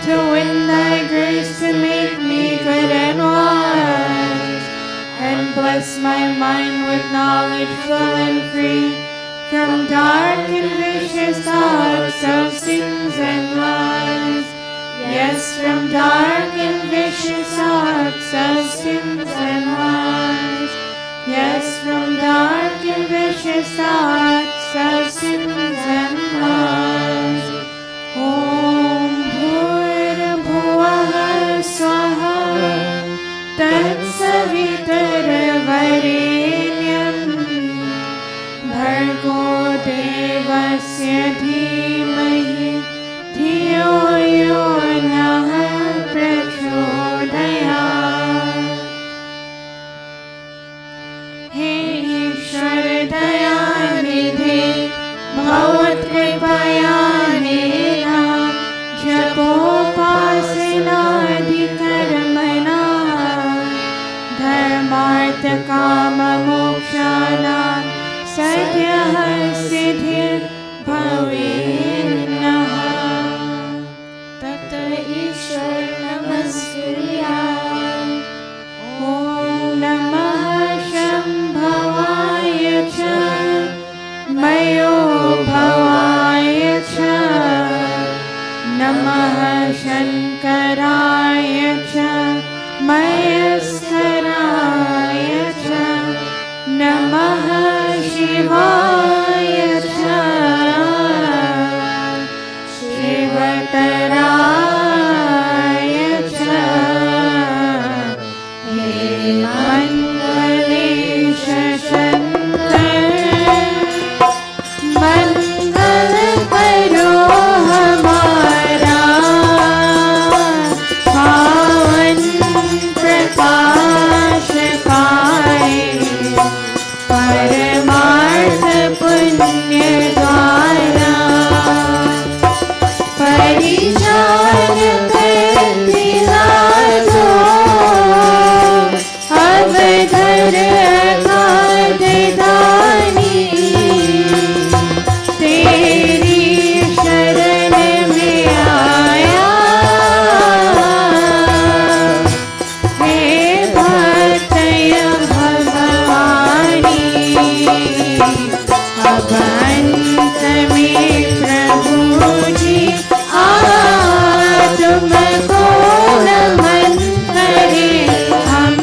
to win thy grace to make me good and wise, and bless my mind with knowledge full and free, from dark and vicious thoughts of sins and lies. Yes, from dark and vicious thoughts of sins and lies. Yes, from dark and vicious thoughts of sins and lies. Om Bhurabhuvah Swaha Tatsavitarvarenyam Bhargo Devasya Dhimahi Dhiyo Yo Nah Prachodayat. He Ishwar Dayanidhi Bhavat Kripayane Japopasanaधिकर्मणा धर्मार्थ काम मोक्षाणां सद्यः सिद्धिर्भवेन्नः। तत ईश्वर नमस्कुर्यात्। ॐ नमः शम्भवाय च मयो भवाय च नमः शङ्कराय च मयस्कराय च नमः शिवाय च शिवतराय च। हे मङ्गलेश शङ्कर मंगल करो हमारा, पावन प्रकाश पाए परमार्थ पुण्य द्वारा। परिचार कर दिला दो अवधर अगाध दानी, तेरी शरण में आया हे भक्तय भगवानी। अब अंत में प्रभु जी तुमको नमन करें हम,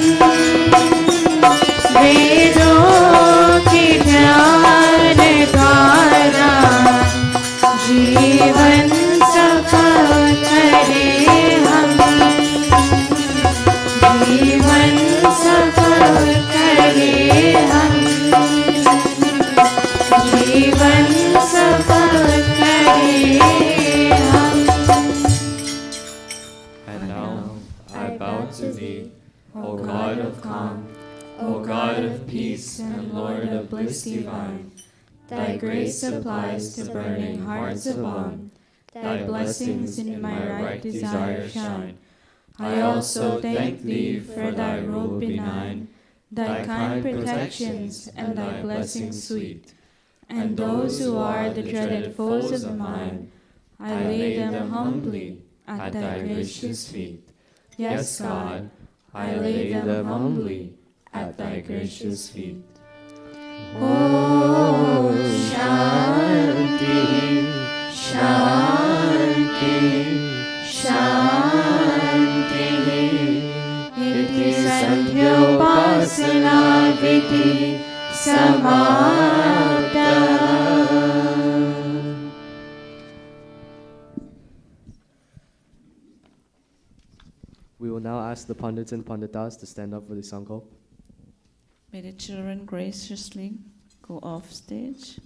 वेदों के ज्ञान द्वारा जीवन सफल करें हम, जीवन सफल करें हम, जीवन सफल करें हम। And now I bow to thee, O God of calm, O God of peace and Lord of bliss divine. Thy grace supplies to burning hearts a balm, thy blessings in my right desire shine. I also thank thee for thy rule benign, thy kind protections and thy blessings sweet. And those who are the dreaded foes of mine, I lay them humbly at thy gracious feet. Yes, God, I lay them humbly at thy gracious feet. Om Shanti, Shanti, Shanti. Iti Sandhyopasana Viti Samapta. We will now ask the Pandits and Panditas to stand up for the Sankalp. May the children graciously go off stage.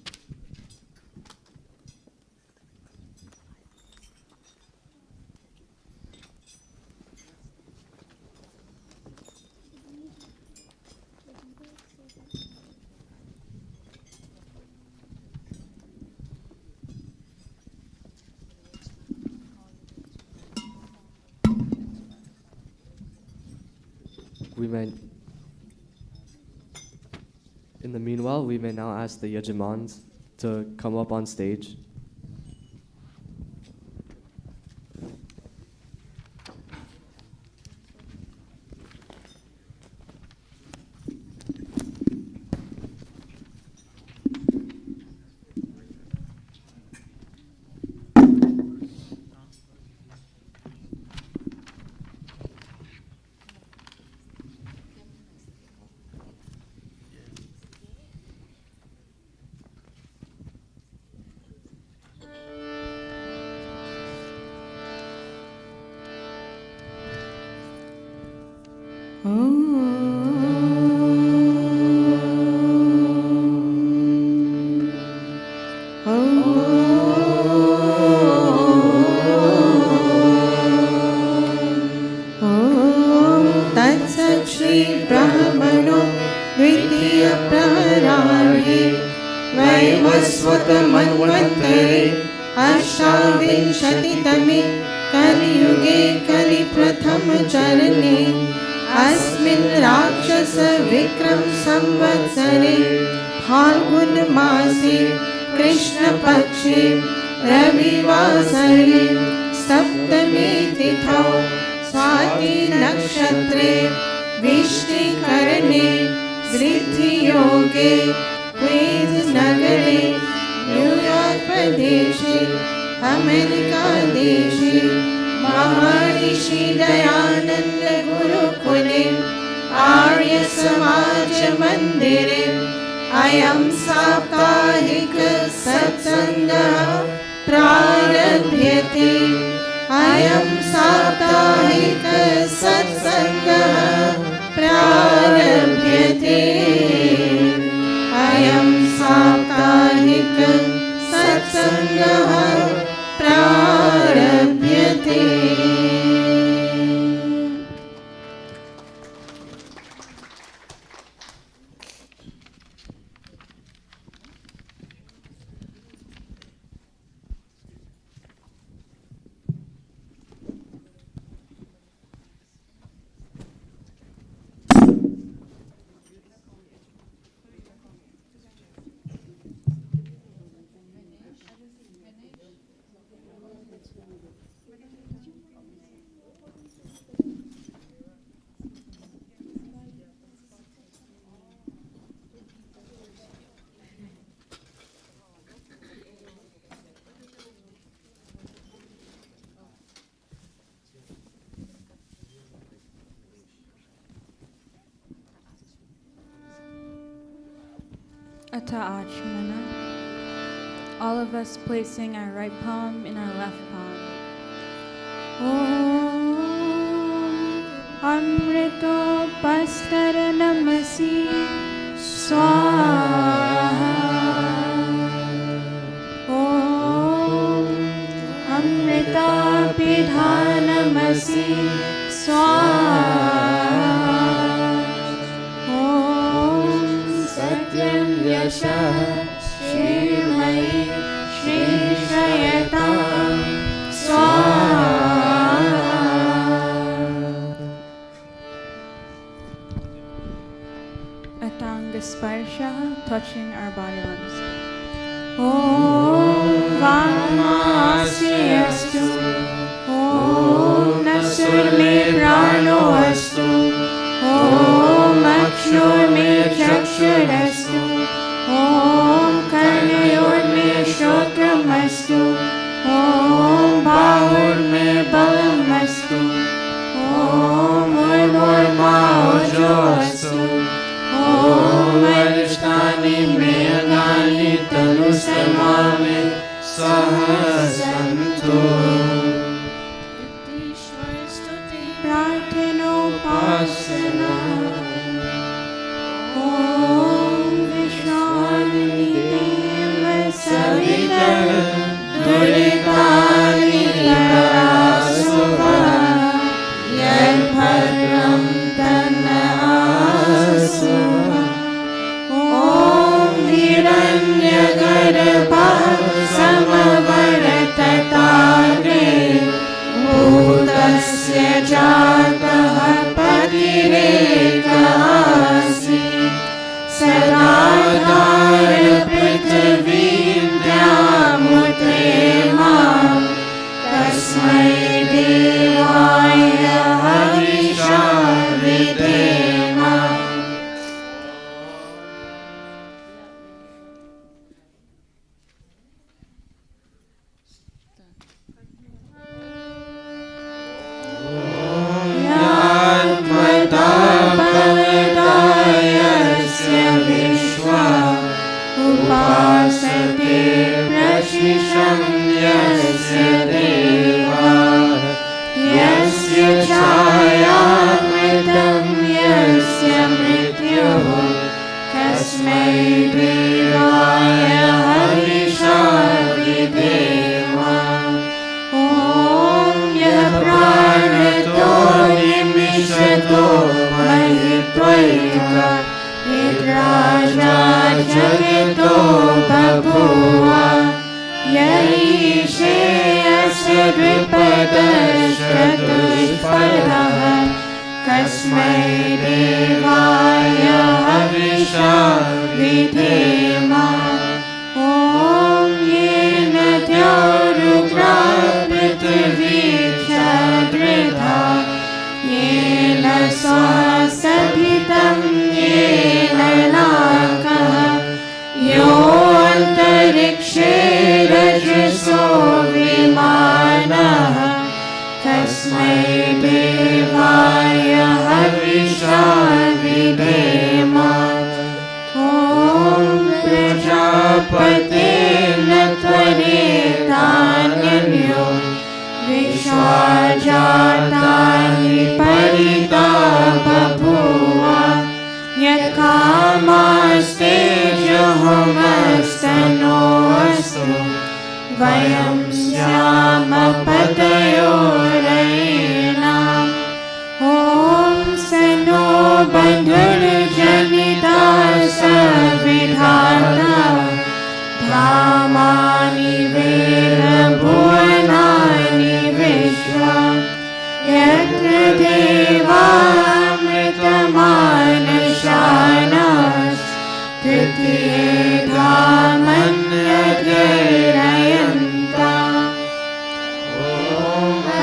In the meanwhile, we may now ask the Yajamans to come up on stage. वैवस्वतमन्वन्तरे अष्टाविंशतितमे कलियुगे कलिप्रथमचरणे अस्मिन् राक्षसविक्रम संवत्सरे फाल्गुनमासे कृष्णपक्षे रविवासरे सप्तमी तिथौ Swati नक्षत्रे विष्टिकरणे वृद्धियोगे queen's नगरे New York प्रदेशे America देशे महर्षि दयानंद गुरुकुले आर्य समाज मंदिरे अयं साप्ताहिक सत्संगः प्रारभ्यते। अयं साप्ताहिक सत्संगः प्रारभ्यते। अयं साप्ताहिक सत्संगः प्रारभ्यते। Ata Achmana. All of us placing our right palm in our left palm. Om Amrito Pastar Namasi Swaha. Om Amrita Pidhanamasi Swaha. Yashah Shrimai Shri Shayatam Swaha. Atanga Sparsha, touching our body limbs. Om Vamasyastu. Om Nasur me prano astu. Om Akshur me chakshurastu. Om Karnayor me Shrotamastu. Om Bahur me Balamastu. Om Urvor ma Ojoastu. Om Arishtani me Agani Tanusama चतुष्पदः कस्मै देवाय हविषा विधेम ॐ येन द्यौरुग्रा पृथिवी च येन स्वासभितं येन नाकः योऽन्तरिक्षे रजसो विमानः तस्मै देवाय हविषा विधेम ॐ प्रजापतेन त्वरेतान्यो विश्वाजातानि परिता बभूव यत्कामास्ते जुहुमस्तनोऽस्तु वयं स्याम पतयोरयेनाम् ॐ स नो बन्धुर्जनिता सविधाता धामानि वेद भुवनानि विश्वा यत्र देवामृतमानशानास् तृतीये धामन्यजयन्ता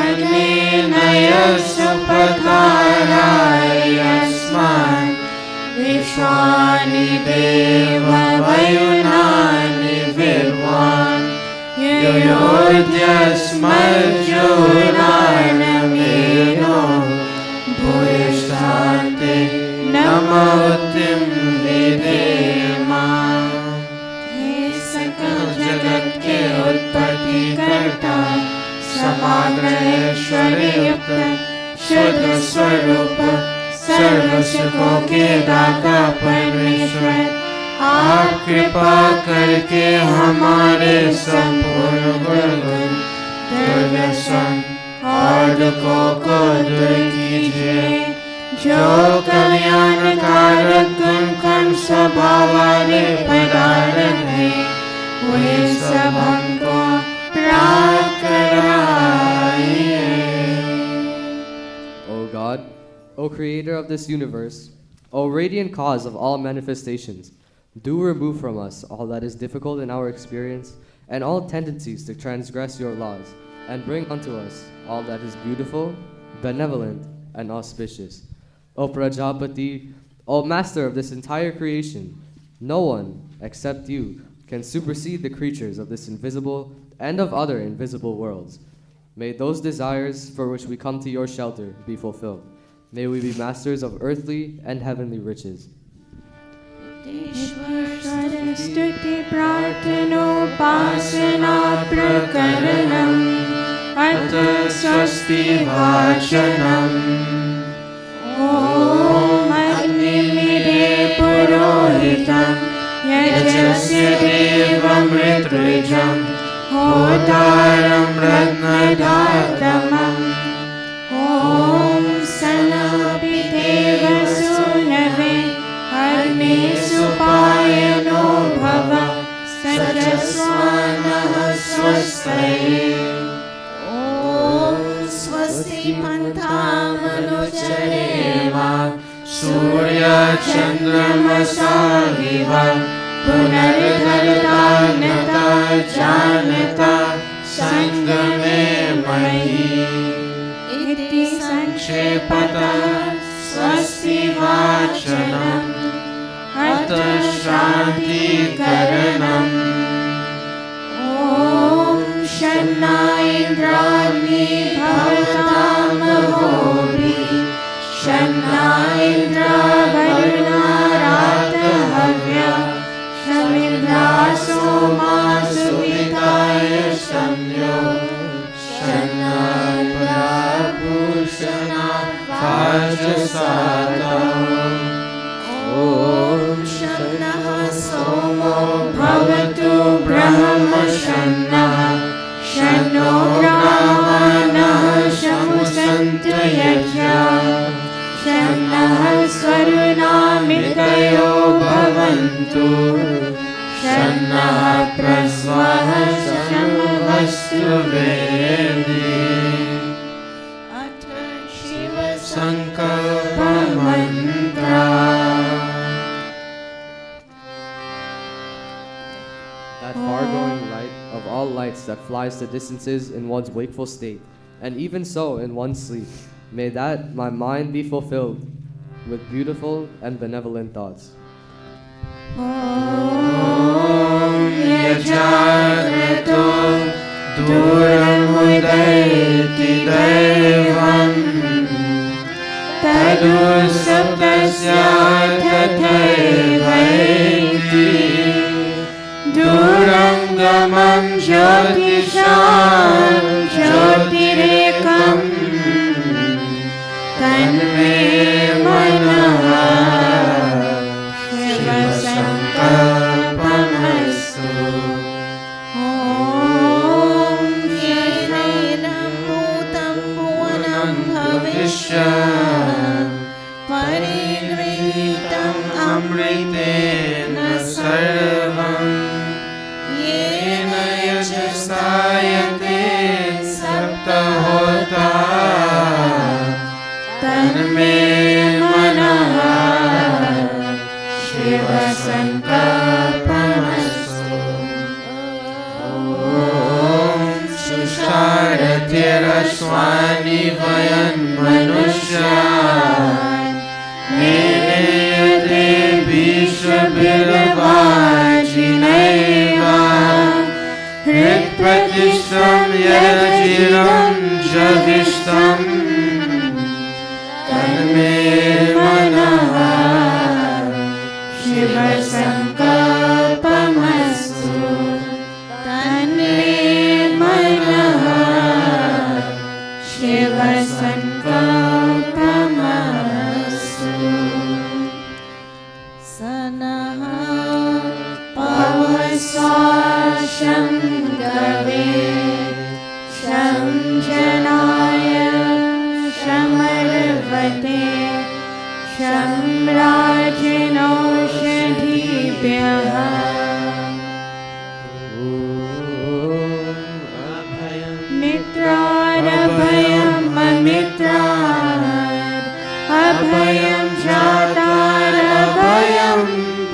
अग्नेनय सुपथाराय यस्मान् विश्वानि देववयुनानि विद्वान् योऽद्यस्मज्जोरानमेनो भूयिष्ठान्ते नमोऽतिं विधेम हे सकल जगत के उत्पत्ति कर्ता समाग्रहेश्वरयुक्त शुद्ध स्वरूप सर्व सुखों के दाता परमेश्वर आप कृपा करके हमारे संपूर्ण गुण दुर्व्यसन और दुखों को दूर कीजिए जो कल्याणकारक गुण कर्म स्वभाव वाले पदार्थ हैं वे सब हमको प्राप्त कराइए। O God, O Creator of this universe, O radiant cause of all manifestations, do remove from us all that is difficult in our experience and all tendencies to transgress your laws, and bring unto us all that is beautiful, benevolent, and auspicious. O Prajapati, O Master of this entire creation, no one, except you, can supersede the creatures of this invisible and of other invisible worlds. May those desires for which we come to your shelter be fulfilled. May we be masters of earthly and heavenly riches. स्तुति प्रार्थनोपासना प्रकरणम् अथ स्वस्ति वाचनम् ॐ अग्निमीडे पुरोहितं यजस्य देवमृतृजं होतारं रत्नदातमम् ॐ सनपितेव सूनवे अग्ने सुपायनो भव सजस्वानः स्वस्तये ॐ स्वस्ति पन्थामनुचरेम सूर्यचन्द्रमसाविव पुनर्गतान्यता जानता सङ्गमे मयि इति संक्षेपतः स्वस्ति वाचनम् अथ शान्तिकरणम् ॐ शन्ना इन्द्राग्नि भवतामहोभिः शन्ना इन्द्रावरुणारातहव्या शमिन्द्रासो मासुविताय शम्यो शन्ना पूषणा ॐ शन्नः सोमो भवतु ब्रह्मशन्नः शन्नो ग्रामाणः शमुसन्तु यज्ञाः शन्नः स्वरुणामितयो भवन्तु शन्नः प्रस्वः शमवस्तु वेदी Sankalpa Mantra. That far-going light of all lights that flies to distances in one's wakeful state, and even so in one's sleep, may that my mind be fulfilled with beautiful and benevolent thoughts. Om Yajagrato Duramudayati Daivam Tadu Saptasya Tathaivati Durangamam Jyotisham Jyotirekam Tanme Manaha Shiva Sankalpamastu. Om Shriram Bhutam Bhuvanam Bhavishyam Parigrihitam Amritena Sarvam Yena Yajasayate Saptahota Tanme Manaha Shiva Sankalpamastu. Om Susharatiraśvani Vayan Manushyan Meneyate Vishwabhilavajinaiva Hritpratishtam Yadajiram Javishtam Tanme Manaha Shiva Sankalpamastu. Tanme Manaha Shiva Sankalpamastu. Sanaha Pavasasham Gave Sham Janaya Shamarvate Sham Rajino Shadhibhyaha Mitrarabhayam Amitrad Abhayam Jatarabhayam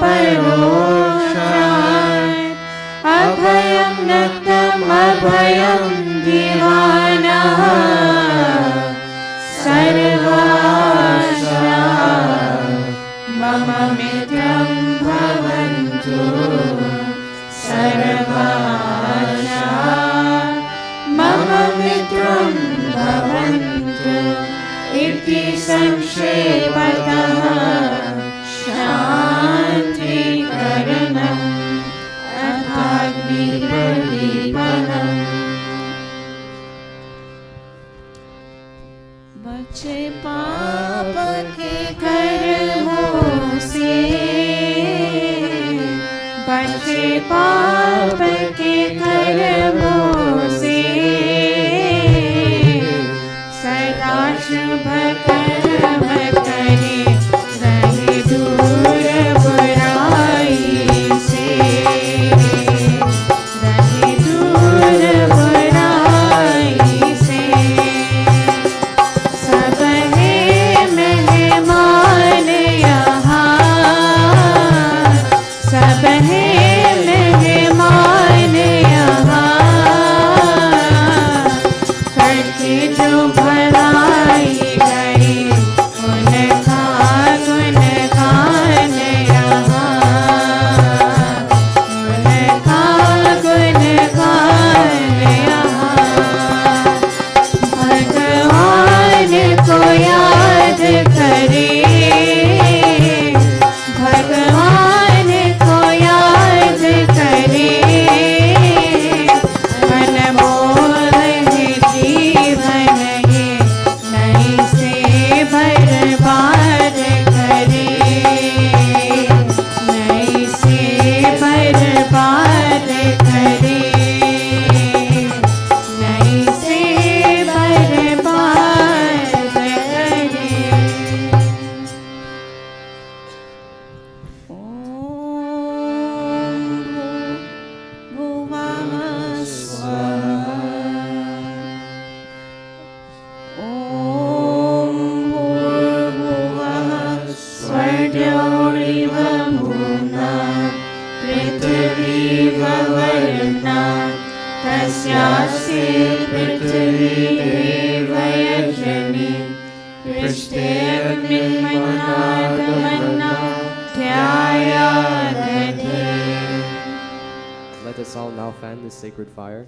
Paroshat Abhayam Naktam Abhayam Divanaha Sarvasha Mama Mitram Bhavantu Sarvasha Mama Mitram Bhavantu Iti Sanshepataha Shanti Karanam Athagni Pradipanam. बचे पाप के कर्मों से बचे पाप के कर्मों से सदा शुभ कर्म करे रहे दूर बुराई से रहे दूर बुराई से सब है मेहमान यहाँ सब है मेहमान यहाँ करके जो भलाई करे उनका गुणगान यहाँ उनका गुणगान यहाँ भगवान को याद करे भगवान को याद करे अनमोल है जीवन ये नहीं से बर्बाद करे नहीं से बर्बाद करे नहीं से बर्बाद करे। ओम भुवः स्वः ओम तस्मिन् मन्नातमन्ना ध्यायादधे. Let us all now fan this sacred fire.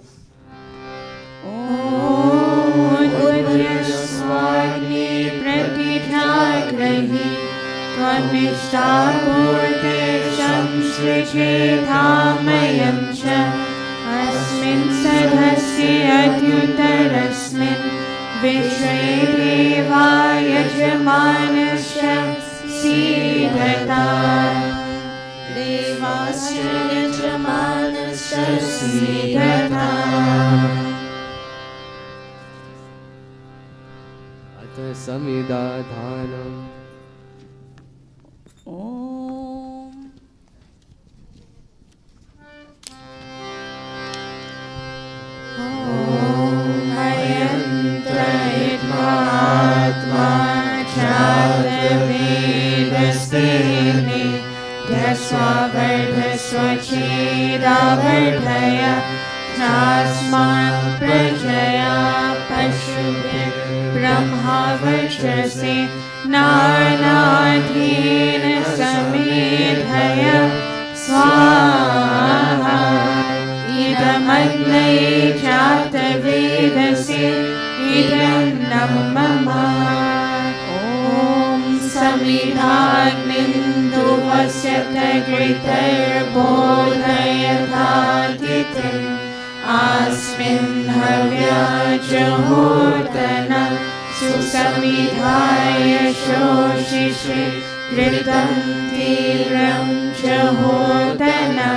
Udjaswagni pratidhagrahi त्वन्निष्ठापूर्ते संसृजेधामयं च अस्मिन् सदस्य अत्युत्तरस्मिन् विश्वे देवा यजमानश्च सीदता. देवाश्च यजमानश्च सीदता. अथ समिदाधानम्. Om. Ayantrayitmatma chadvedastini Daswavardhasvachedavardhaya Tasman prajaya pashubhir brahmavarchasi Narnadhina samedhaya swaha. Idamagnai chatavedasi idam namama. Om samidhagnindu vasyata gritar bodhayataditim asmin havya jahotana susamidhaya shoshishe kritam tiram jahotana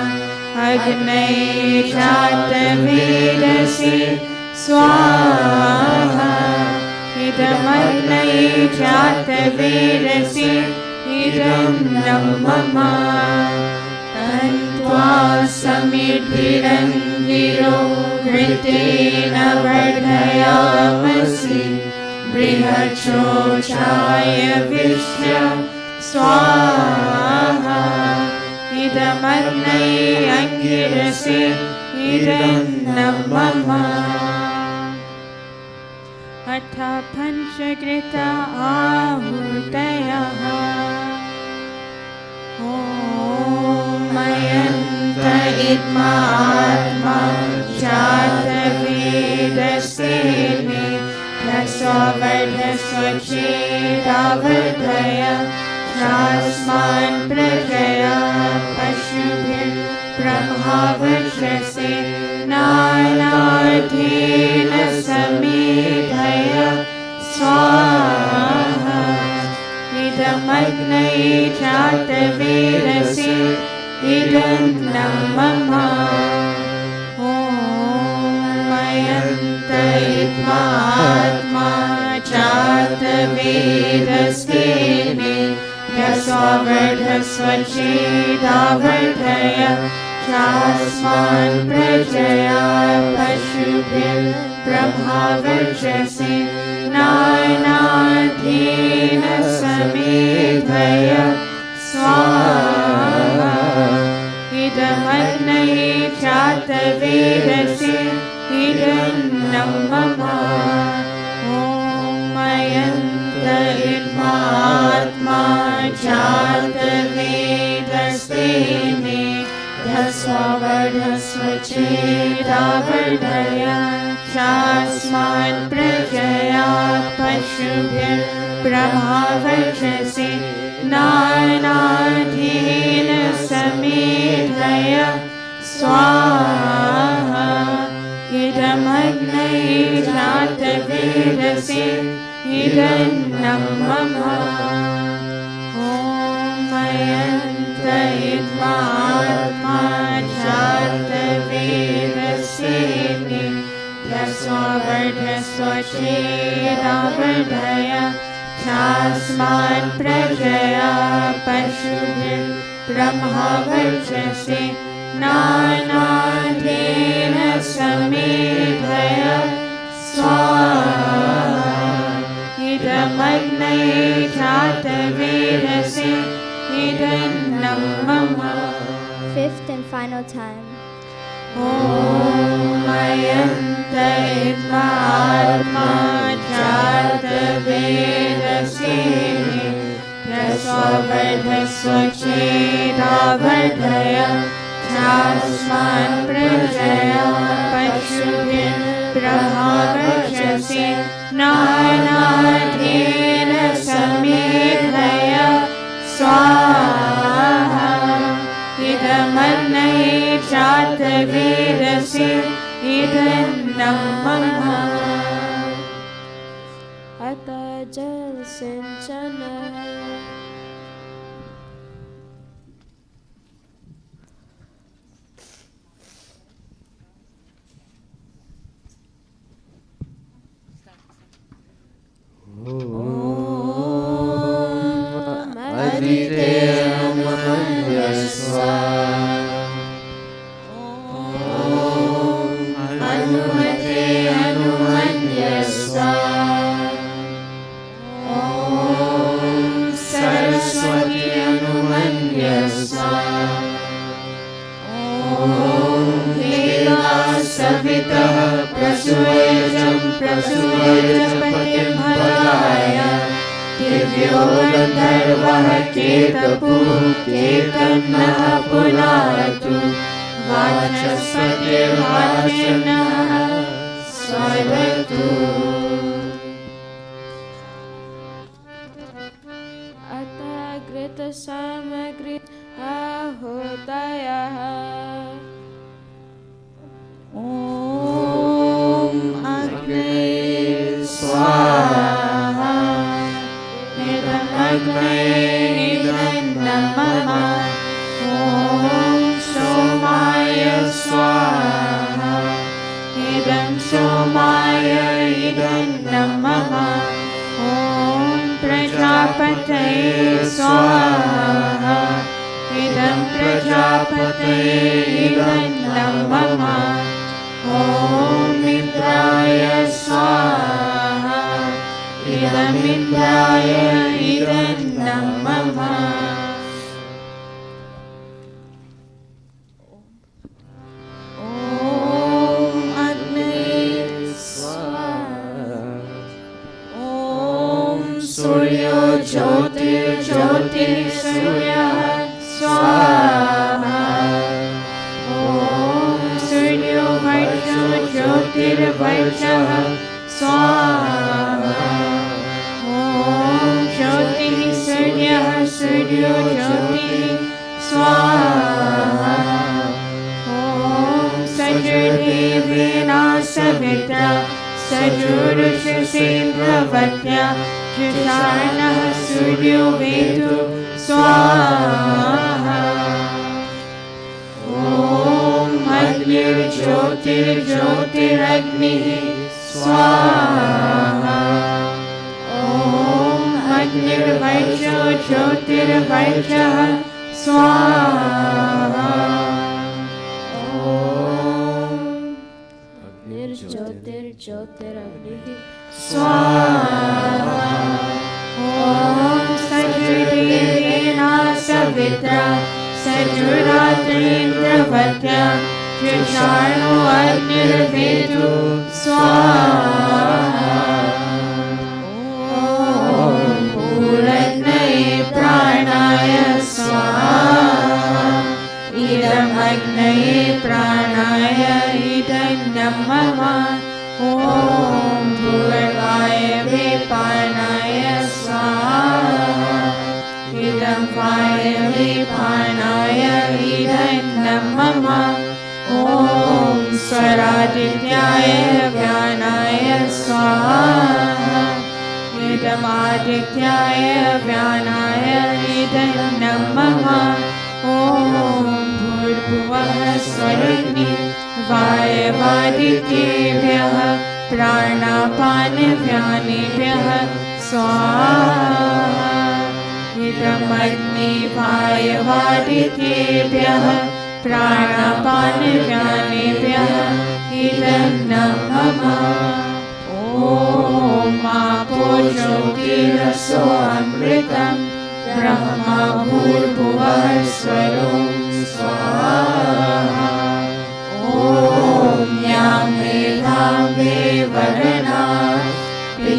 Agnai chatavedasi swaha. Idamagnai chatavedasi idam namama. Tantva samidhirangiro kritena vardhayamasi brihachochaya vishya swaha. Idamagnai angirasi idam namama. Atha panchakrita ahutayaha. Om ayanta idma atma chatavedastini dasvavardhasvachedavardhaya Tasman prajaya pashubhir brahmavarchasi Narnadhina samedhaya swaha. Idamagnai chatavedasi idam namama. Om ayanta idma atma chatavedastini Dasvavardhasvachedavardhaya Tasman prajaya pashubhir brahmavarchasi Narnadhina samedhaya swaha. Idamagnai chatavedasi idam namama. Om ayanta idma atma chatavedastini dasvavardhasvachedavardhaya tasman prajaya pashubhir brahmavarchasi narnadhina samedhaya swaha. Idamagnai chatavedasi idam namama. Om ayanta idma atma chatavedasini dasvavardhasvachedavardhaya tasman prajaya pashubhir brahmavarchasi narnadhina samedhaya swaha. Idamagnai chatavedasi idam namama. Fifth and final time. Om ayanta idma atma chatavedasini वर्धस्व चेदावर्धय ध्यास्मान् प्रजया पशुभिः ब्रह्मावर्चसे नानार्थेन समेधय स्वाहा इदमन्ये जातवेदसे इदन्नं मम अत जल सिंचन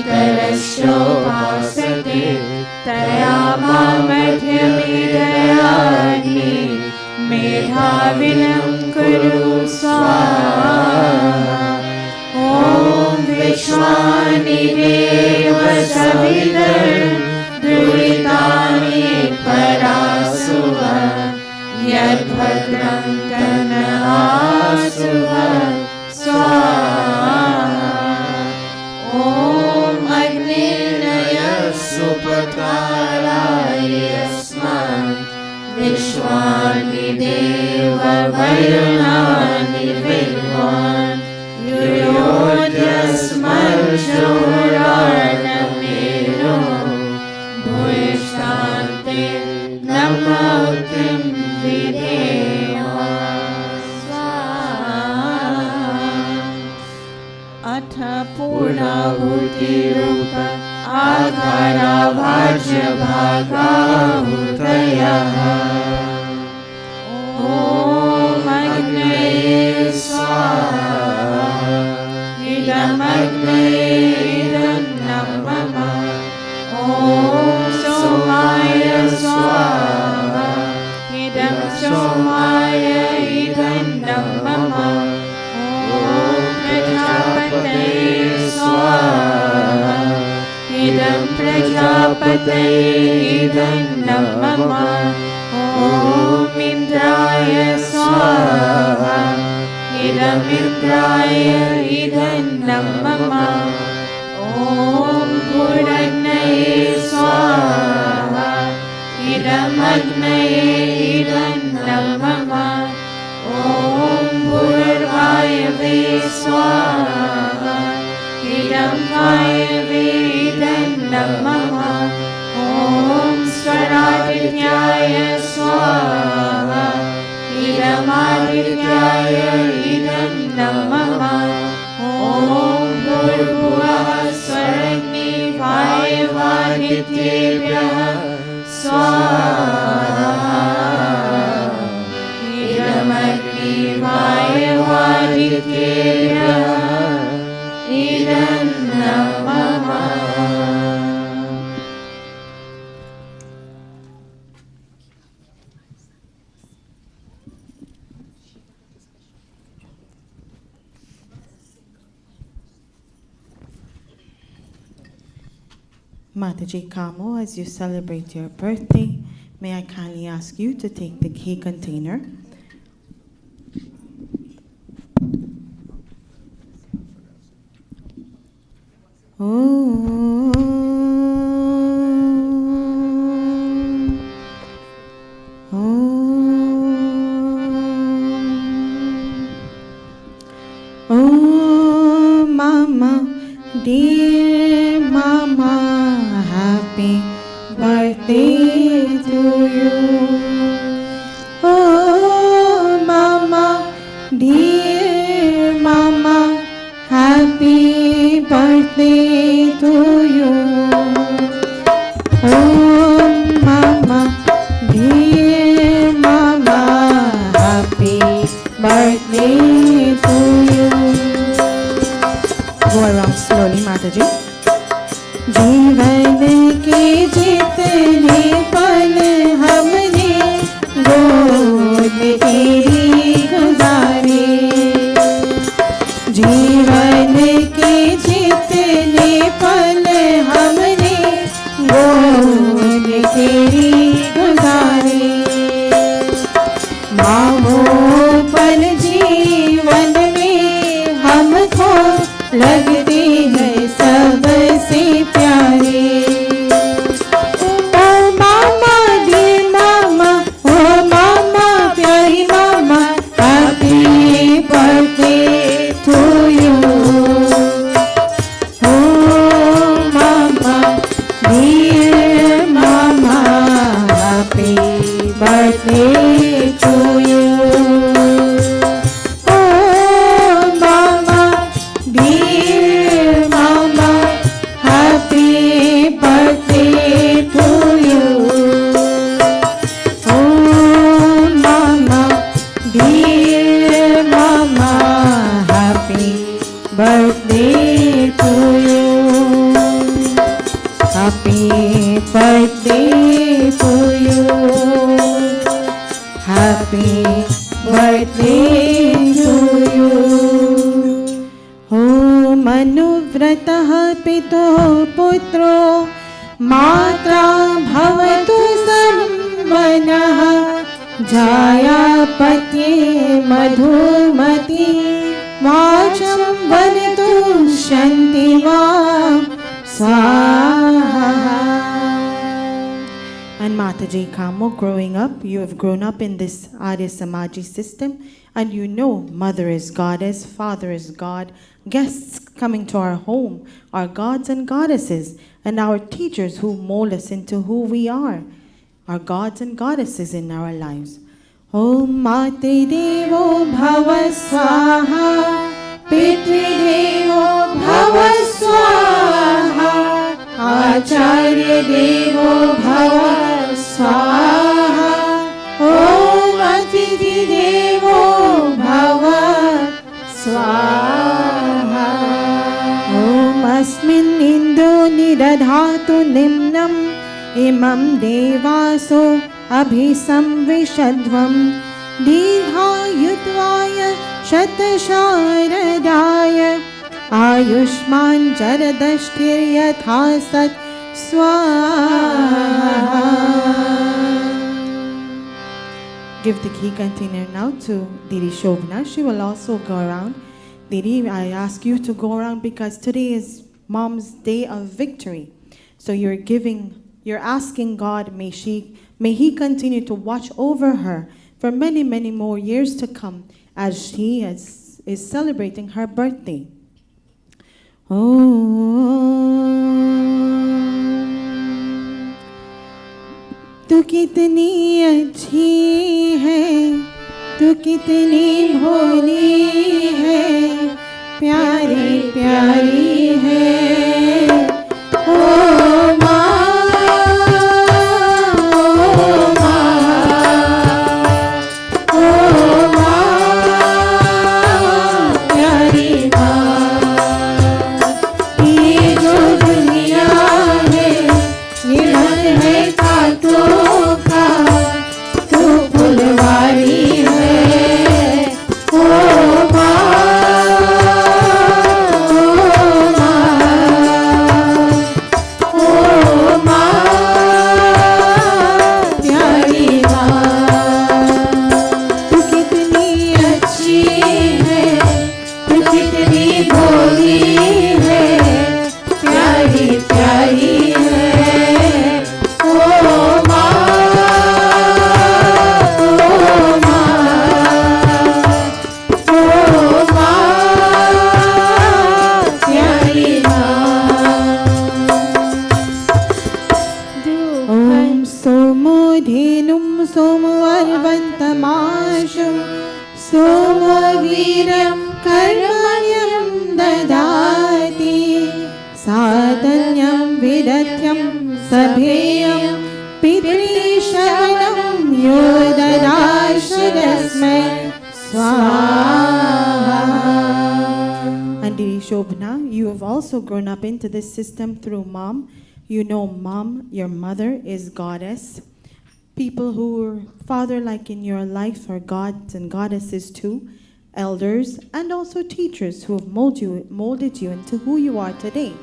तरस्योपासते तया मामध्यमिदयाग्नि मेधाविनं कुरु स्वाहा ॐ विश्वानि देव सवितर्दुरितानि परासुव यद्भद्रं तनआसुव स्वाहा ॐ अग्निर्नय सुपकाराय अस्मान् विश्वानि देव वरुणानि विद्वान् युयोध्यस्मर्षोरार्णमेनो भूयिष्ठान्ते नमोऽग्निं विधेम अथ पूर्णाहुतिरूप आधारावाज्यभागाहुतयः ॐ अग्नये स्वाहा इदमग्नये इदं मम ॐ सोमाय स्वाहा इदं सोमाय इदं मम ॐ प्रजापतये स्वाहा इदं प्रजापतये इदं मम ॐ इन्द्राय स्वाहा इदमिन्द्राय इदं मम ॐ भूरग्नये स्वाहा इदमग्नये इदं मम ॐ भूर्वायवे स्वाहा इदं वायवे इदं मम ॐ स्वरादित्याय स्वाहा इदमादित्याय इदं मम ॐ भूर्भुवः स्वरग्नि वायवादित्येभ्यः स्वाहा इदमग्नि वायवादित्येभ्यः इदं मम Mataji Kamo, as you celebrate your birthday, may I kindly ask you to take the key container. Oh, Mama, dear Mama, happy birthday to you. Oh, Mama, dear Mama, happy birthday to you. Oh, Mama, dear Mama, happy birthday to you. Go around slowly, Mataji. जीवन के जितने पल हमने गोद तेरी गुजारे, जीवन के जितने पल हमने गोद तेरी गुजारे। मामो पल जीवन में हमको लगते हैं सबसे प्यारे। ओ मामा Happy birthday to you. Happy birthday to you. Oh, manuvratah pito putro मात्रा भवतु सम्मनः जायापत्ये मधुमती वाचं वदतु शान्तिवां स्वाहा. And Mataji Kamo, growing up, you have grown up in this Arya Samaji system, and you know mother is goddess, father is God, guests coming to our home are gods and goddesses, and our teachers who mold us into who we are gods and goddesses in our lives. Om Mate Devo Bhava Swaha, Pitri Devo Bhava Swaha, Acharya Devo Bhava Swaha, Om Atithi Devo Bhava Swaha. Om Asmin Indo Niradhatu Nimnam Imam Devaso Abhisamvishadvam Didhayutvaya Shatasharadaya Ayushman Jaradashtir Yathasat Swaha. Give the key container now to Didi Shobna. She will also go around. Didi, I ask you to go around because today is Mom's day of victory. So you're asking God, may He continue to watch over her for many, many more years to come as she is celebrating her birthday. Om. तू कितनी अच्छी है, तू कितनी भोली है, प्यारी प्यारी है। ओ माँ, ओ माँ, ओ माँ, प्यारी माँ। ये जो दुनिया है, ये मन है कांटों का, तू फुलवारी है। ओ माँ, ओ माँ, प्यारी माँ। तू कितनी अच्छी है, तू कितनी भोली है, प्यारी प्यारी है। ओ माँ, ओ माँ, ओ माँ, प्यारी माँ। Om Somo Dhenum Somo Arvantamashu Somo Viram Karmanyam Dadati Sadanyam Vidatyam Sabheyam Pitri Shavanam Yodadashadasmai Swaha. And Didi Shobna, you have also grown up into this system through Mom. You know Mom, your mother, is goddess. People who are father-like in your life are gods and goddesses too. Elders and also teachers who have molded you into who you are today.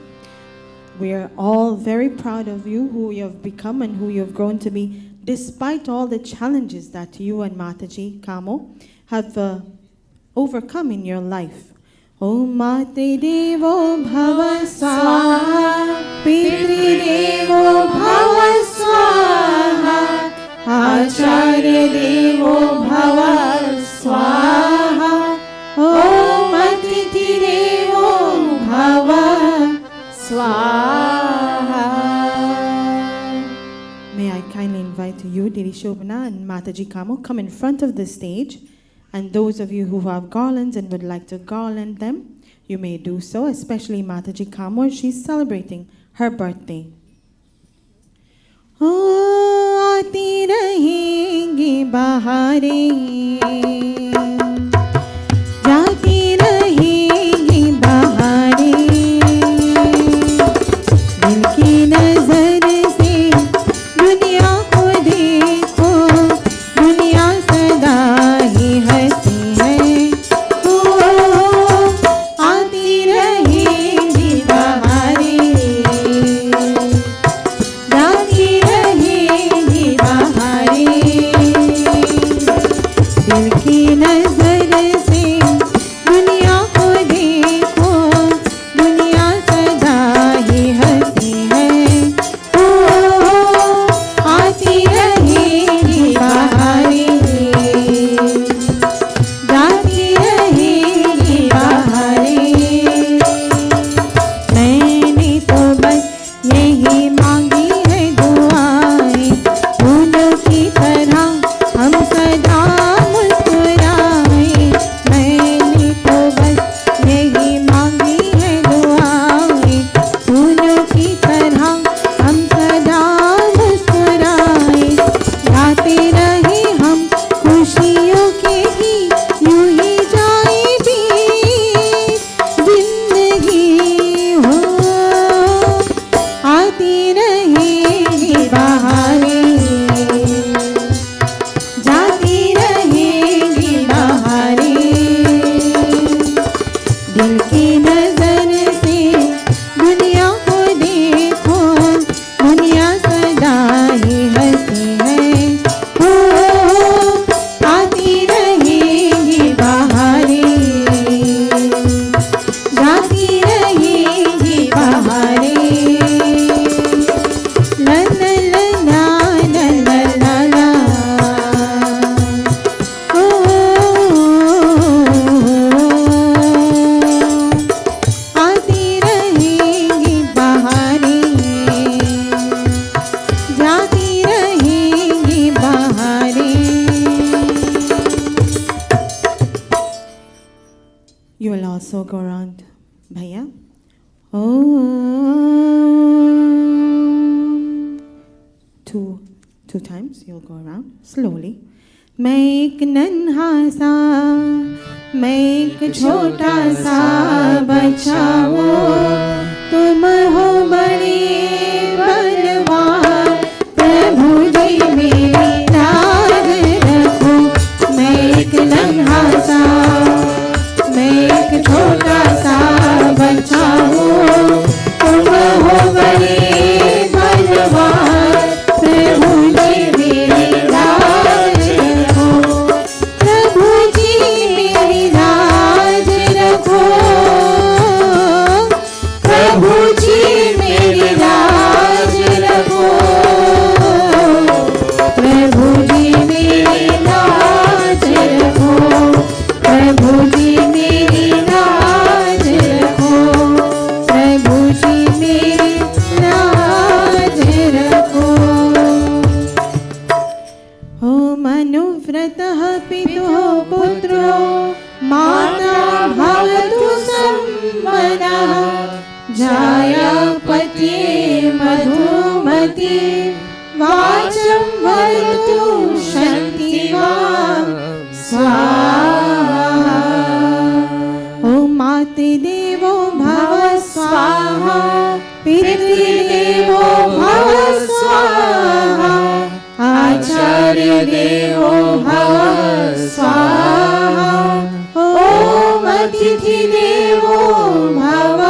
We are all very proud of you, who you have become and who you have grown to be, despite all the challenges that you and Mataji Kamo have overcome in your life. Om Mate Devo Bhava Swaha, Pitri Devo Bhava Swaha, Acharya Devo Bhava Swaha, Om Atithi Devo Bhava Swaha. May I kindly invite you, Didi Shobana and Mataji Kamo, come in front of the stage. And those of you who have garlands and would like to garland them, you may do so, especially Mataji Kamo. She's celebrating her birthday. Oh, aati rahengi baharein, jaati rahengi baharein, dil ki nazar go around. Bhaiya. Om. Two times. You'll go around slowly. मैं एक नन्हा सा, मैं एक छोटा सा बच्चा हूँ, तुम हो बड़े बलवान, प्रभु जी मेरी लाज रखो। मैं एक नन्हा सा, मैं एक छोटा सा बच्चा हूँ, तुम हो बड़े बलवान, प्रभु जी मेरी लाज रखो। प्रभु जी मेरी लाज रखो। प्रभु जी मेरी लाज रखो। प्रभु जी मेरी लाज रखो। प्रभु जी मेरी लाज रखो। प्रभु जी मेरी लाज रखो। हो मनुव्रतः पितुः पुत्रो माता भवतु सम्मनः जायापत्ये मधुमती वाचं वरतु शक्तिवान् स्वाहा। ॐ मातृदेवो भव स्वाहा, पितृदेवो भव स्वाहा, आचार्य देवो भव स्वाहा, ॐ अतिथि देवो भव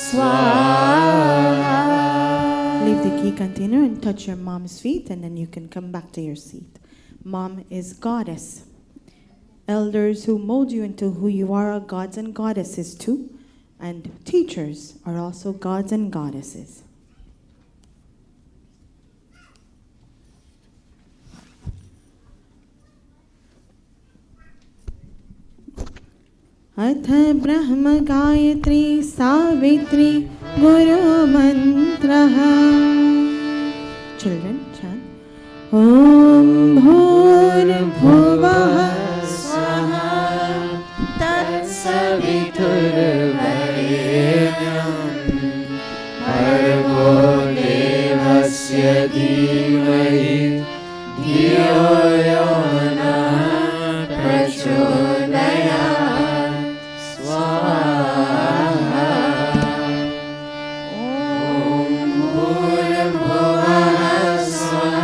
स्वाहा. Leave the key container and touch your mom's feet, and then you can come back to your seat. Mom is goddess. Elders who mold you into who you are gods and goddesses too, and teachers are also gods and goddesses. अथ ब्रह्म गायत्री सावित्री गुरु मंत्रः. Children, chant. ॐ भूर्भुवः स्वः तत्सवितुर्वरेण्यं भर्गो देवस्य धीमहि धियो यो नः प्रचोदयात्. स्वाहा. ॐ भूर्भुवः स्वः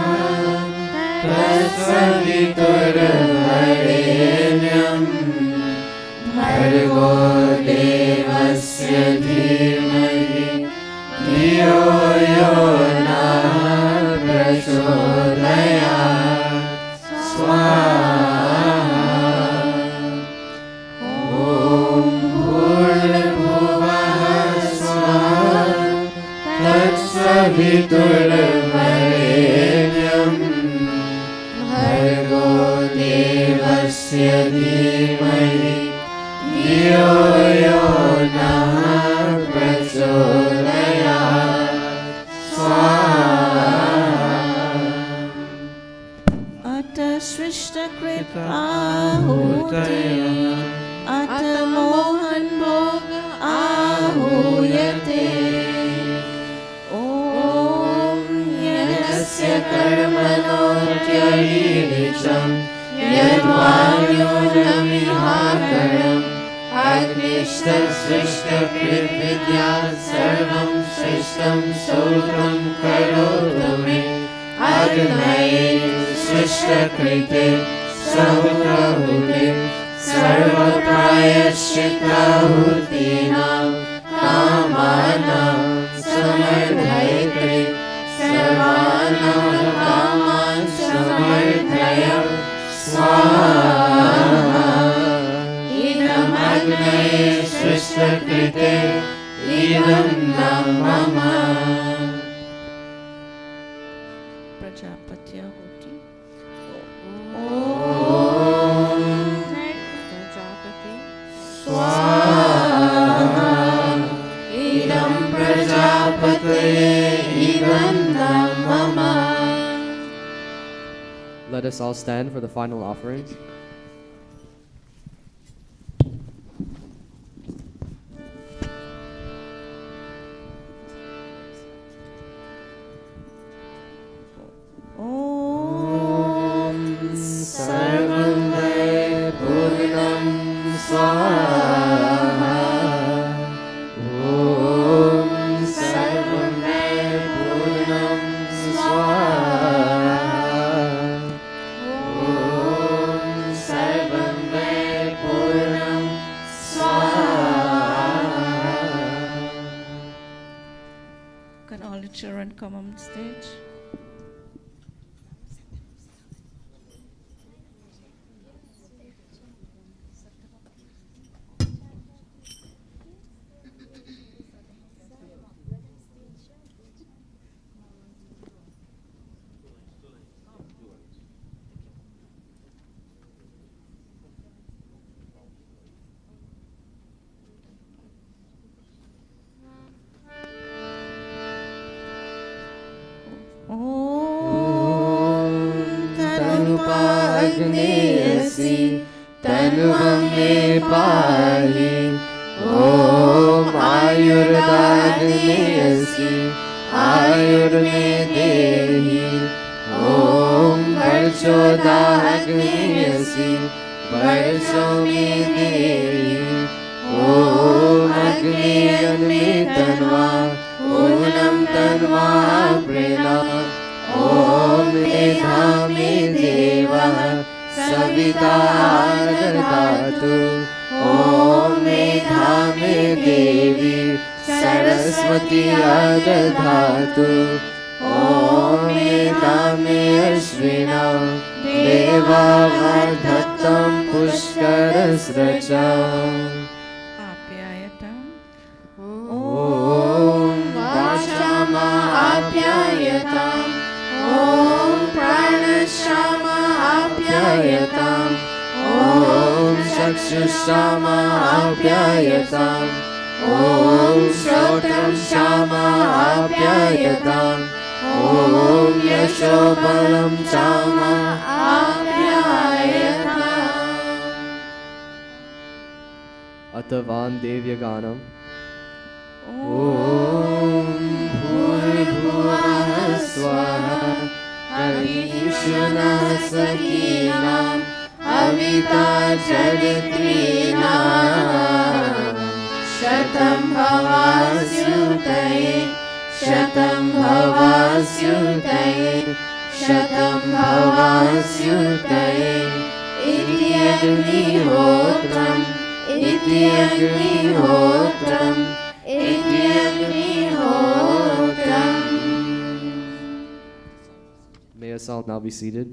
तत्सवितुर्वरेण्यं भर्गो देवस्य धीमहि धियो यो नः प्रचोदयात्. स्वाहा. ॐ भूर्भुवः स्वः तत्सवितुर्वरेण्यं भर्गो देवस्य धीमहि धियो यो नः प्रचोदयात्. स्वाहा. अथ सृष्टकृत आहूतय अथ मोहन भोग आहूयते. ॐ यस्य कर्मणो त्यजीतं यद्वान्योनमिहाकरम् अग्निष्टसृष्टकृद्विद्या सर्वं सृष्टं सोत्रं करोतु मे. अग्नये सृष्टकृते सहृताहुते सर्वप्रायश्चित्ताहुतीनां कामानां समर्पयते. सर्वानां कामान् समर्पय. स्वाहा. इदमग्नये सृष्टकृते इदं न मम. प्रजापत्य होती. स्वाहा. इदं प्रजापतये इदं न मम. Let us all stand for the final offerings. the children come on stage. अग्नेयसि तनुवं मे पाहि ॐ आयुर्दाग्नेयसि आयुर्मे देहि ॐ वर्षोदाग्नेयसि वर्षो मे देहि ॐ अग्नेयन्मे तन्वा ऊनं तन्वा प्रेणा ॐ मेधा मे देवः सविता ददातु ॐ मेधा मे देवी सरस्वती ददातु ॐ मेधा मे अश्विना देवा वर्धत्तं पुष्करस्रजम् आप्यायताम् ॐ वाचामा आप्यायताम् ॐ प्राणश्यामा आप्यायताम् ॐ चक्षुश्यामा आप्यायताम् ॐ श्रोत्रं श्यामा आप्यायताम् ॐ यशोबलं चामा आप्यायताम् अतवान् देव्यगानम् ॐ भूर्भुवः स्वः अभिषुनः सखीनाम् अविता जरित्रीणाम् शतं भवास्युतये शतं भवास्युतये शतं भवास्युतये इति अग्निहोत्रम् इति अग्निहोत्रम् इति अग्निहोत्रम्. May us all now be seated.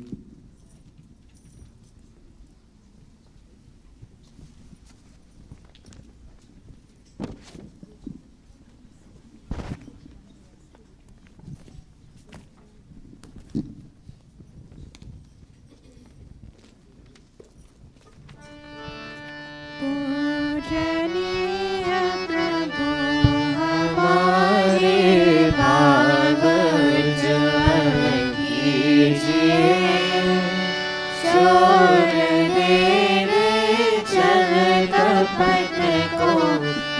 पूजनीय प्रभु हमारे भाव उज्ज्वल कीजिए सूर्य देव चल कपट को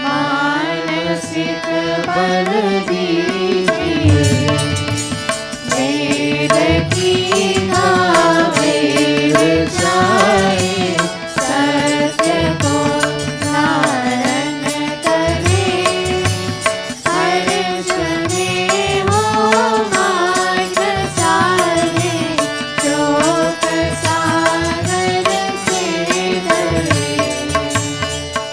मानसिक बल दीजिए वेद की वेद जाए सत्य को धारण करे हर्ष में हो मार्ग सारे शोक सागर से डरे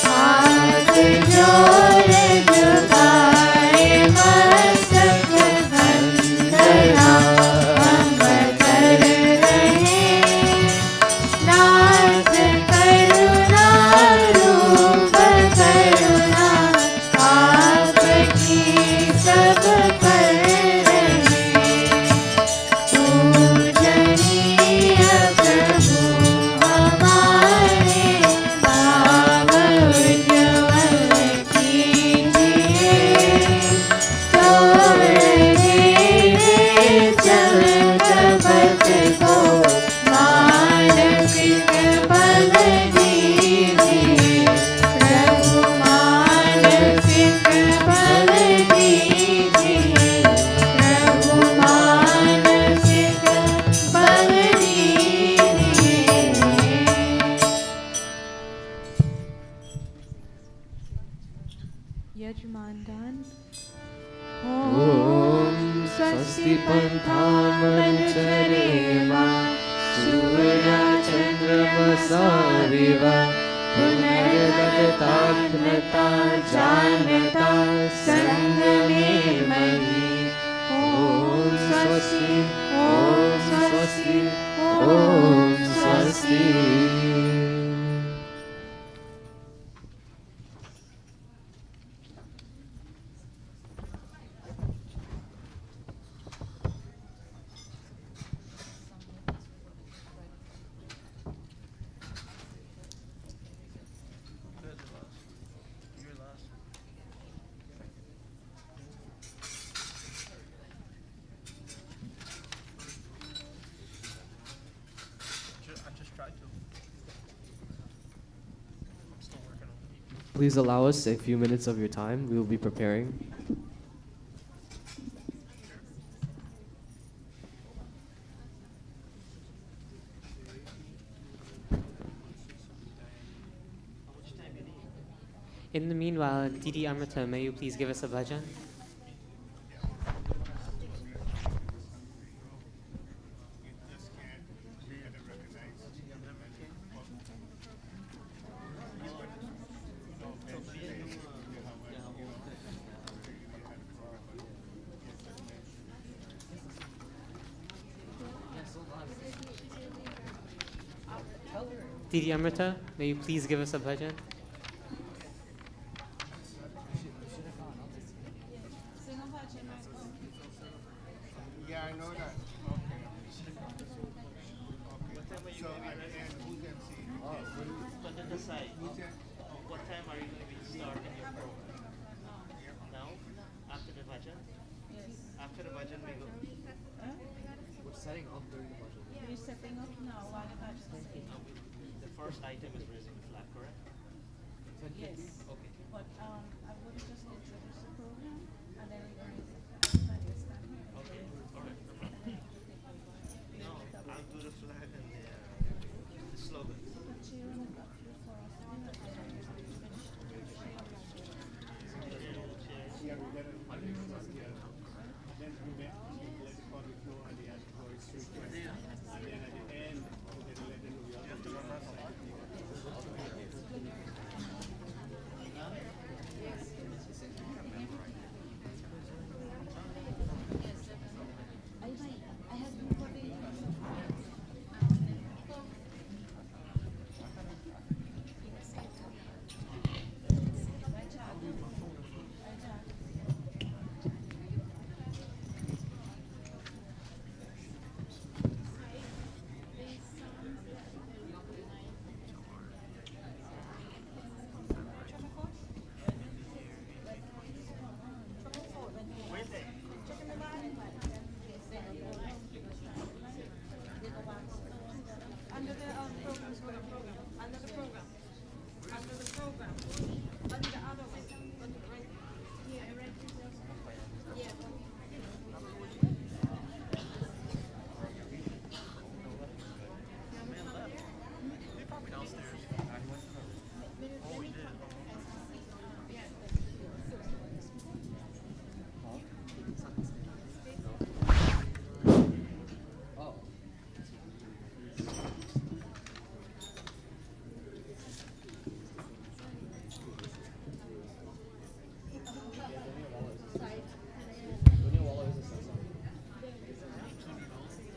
हाथ जोड़ झुकाए मस्तक वंदना हम कर रहे नाथ करुणा रूप करुणा आपकी सब कर रहे पूजनीय प्रभु हमारे भाव उज्ज्वल कीजिए तोड़ देवे चल कपट को मानसिक बल दीजिए प्रभु मानसिक बल दीजिए प्रभु मानसिक बल दीजिए. यजमानदान ॐ स्वस्ति पन्थामनुचरेमा सूर्या चन्द्रमसाविव पुनर्गतात्मता जानता सङ्गमे मयि Please allow us a few minutes of your time. We will be preparing. In the meanwhile, Didi Amrita, may you please give us a bhajan? Didi Amrita, may you please give us a bhajan? Yeah, I know that. Okay. So, and who can see? Put it aside. What time are you going to be starting your program? Now? After the bhajan? Yes. After the bhajan, we go. We're setting up during the bhajan. We're setting up now while the bhajan is saying. The first item is raising the flag, correct? Yes. Okay. But I'm going to just introduce the program and then we're going to stand here. Okay. All right. No, I'll do the flag and the slogan.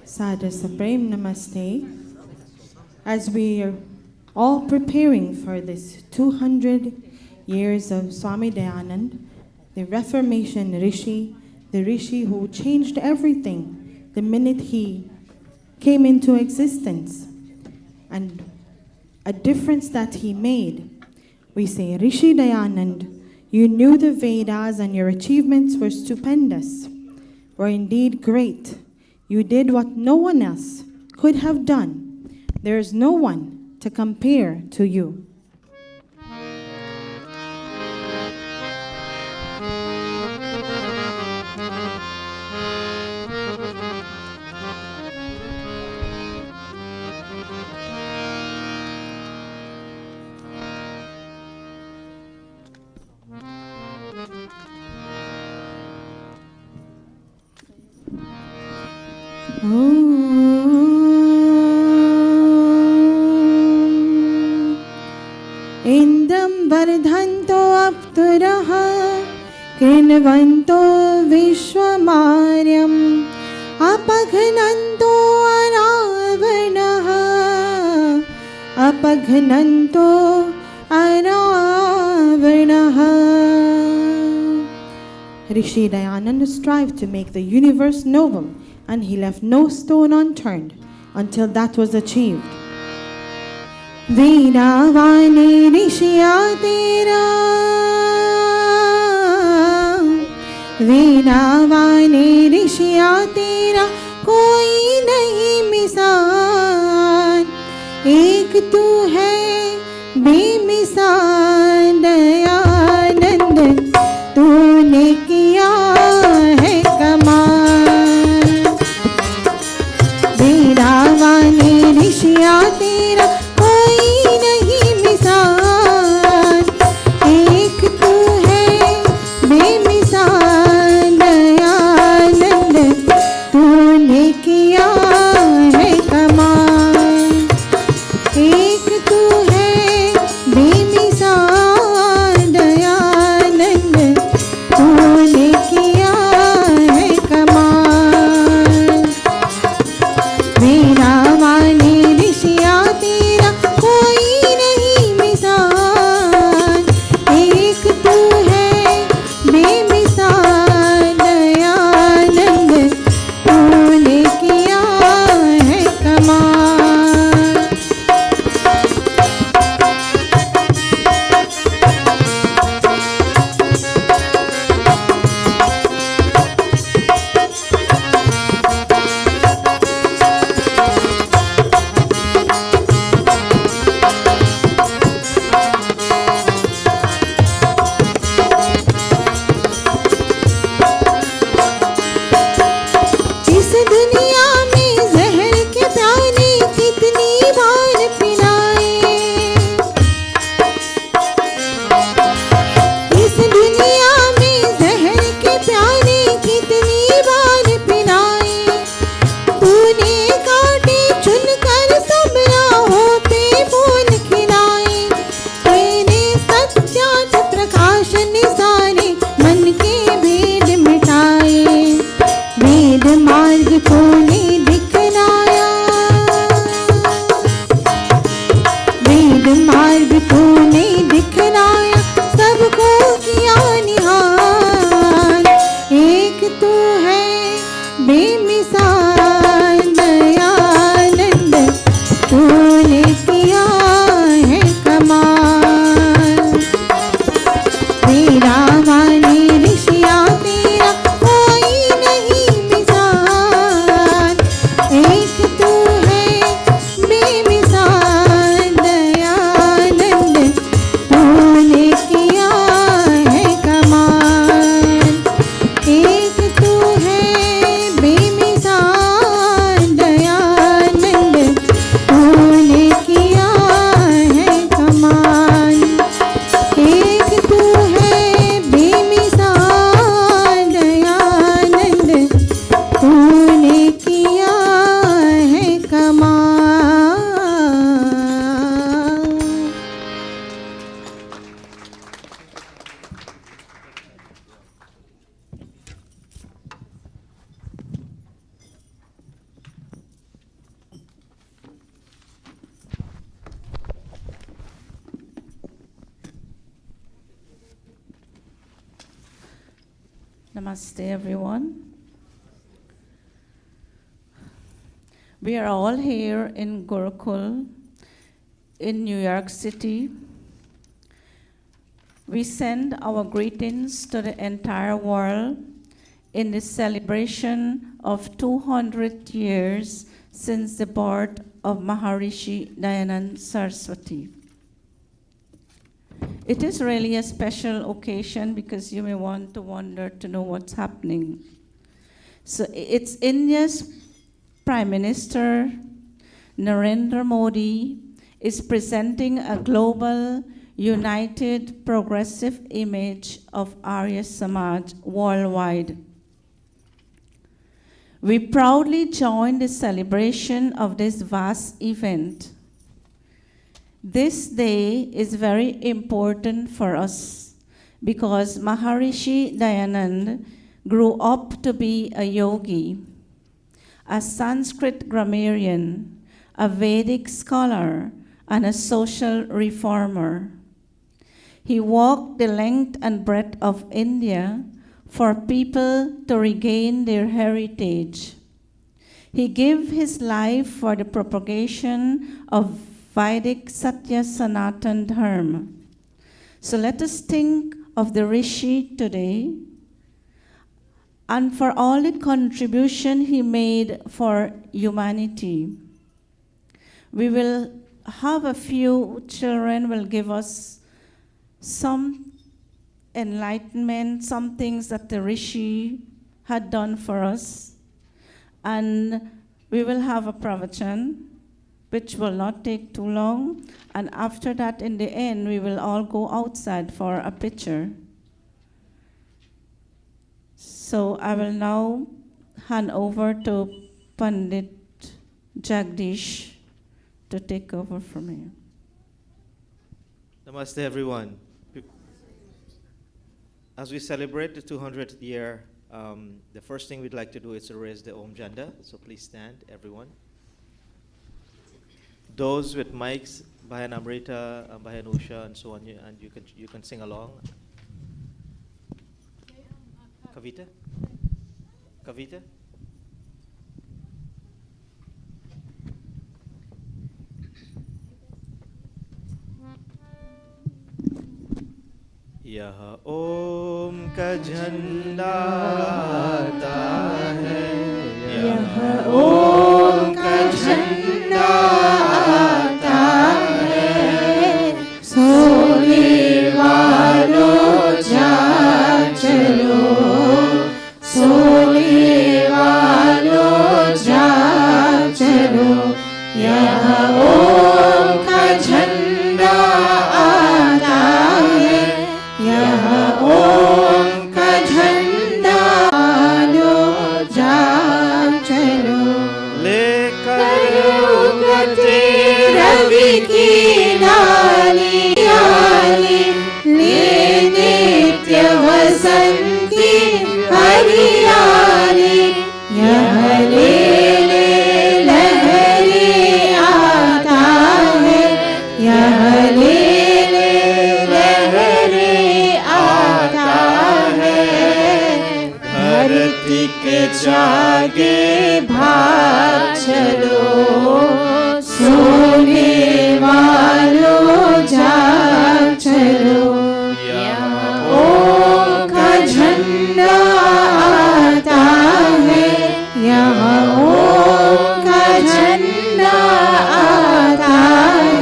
Sada Supreme Namaste. As we are all preparing for this 200 years of Swami Dayanand, the Reformation Rishi, the Rishi who changed everything the minute he came into existence, and a difference that he made, we say, Rishi Dayanand, you knew the Vedas and your achievements were stupendous, were indeed great. You did what no one else could have done. There is no one to compare to you. Indam vardhanto apturaha kinvanto vishwamaryam apaghnanto aravanaha apaghnanto aravanaha. Rishi Dayanand strived to make the universe noble, and he left no stone unturned until that was achieved. Vedavane Rishya Tera, Vedavane Rishya Tera, koi nahi misal, ek tu hai bemisal Dayanand तूने किया है कमाल। वीरावानी ऋषिया तेरा कोई नहीं मिसाल, एक तू है बेमिसाल दयानंद तूने किया है कमाल। एक तू है बेमिसाल दयानंद तूने किया है कमाल। वीरावानी ऋषिया तेरा कोई नहीं मिसाल, एक तू है बेमिसाल दयानंद तूने किया है कमाल। इस दुनिया में जहर के प्याले कितनी बार पिलाए, इस दुनिया में जहर के प्याले कितनी बार पिलाए। तूने काटे चुनकर सब राहों पे फूल खिलाए, तेरे सत्यात प्रकाश ने सारे मन के भेद मिटाए। वेद मार्ग तूने दिखलाया, वेद मार्ग तूने दिखलाया, सबको किया निहाल। एक तू है बेमिसाल दयानंद तूने किया है कमाल। वीरावानी ऋषिया तेरा कोई नहीं मिसाल, एक तू है बेमिसाल दयानंद तूने किया है कमाल। एक तू है बेमिसाल दयानंद तूने किया है कमाल। एक तू है बेमिसाल दयानंद तूने किया है कमाल। Namaste, everyone. We are all here in Gurukul in New York City. We send our greetings to the entire world in the celebration of 200 years since the birth of Maharshi Dayananda Saraswati. It is really a special occasion because you may want to wonder to know what's happening. So it's India's Prime Minister Narendra Modi is presenting a global, united, progressive image of Arya Samaj worldwide. We proudly join the celebration of this vast event. This day is very important for us because Maharshi Dayanand grew up to be a yogi, a Sanskrit grammarian, a Vedic scholar, and a social reformer. He walked the length and breadth of India for people to regain their heritage. He gave his life for the propagation of Vedic Satya Sanatan Dharma. So let us think of the Rishi today and for all the contribution he made for humanity. We will have a few children will give us some enlightenment, some things that the Rishi had done for us. And we will have a pravachan, which will not take too long. And after that, in the end, we will all go outside for a picture. So I will now hand over to Pandit Jagdish to take over from here. Namaste, everyone. As we celebrate the 200th year, the first thing we'd like to do is to raise the Om Janda. So please stand, everyone. Those with mics, Bahan Amrita, Bahan Usha, and so on, and you can sing along. Kavita? Kavita? यहाँ ओम का झंडा आता है, यहाँ ओम का झंडा आता है, सोने वालों जाग चलो, सोने वालों जाग चलो, यहाँ ओम का झंडा आता है, यहाँ ओम का झंडा लो जाग चलो, लेकर उगते रवि की डालियाँ ले नित्य वसंती हरियाली, यह ले लहरे आता है, यह ले लहरे आता है, धरती के जागे भाग चलो, सोने वालों जाग चलो, यहाँ ओम का झंडा आता है, यहाँ ओम का झंडा आता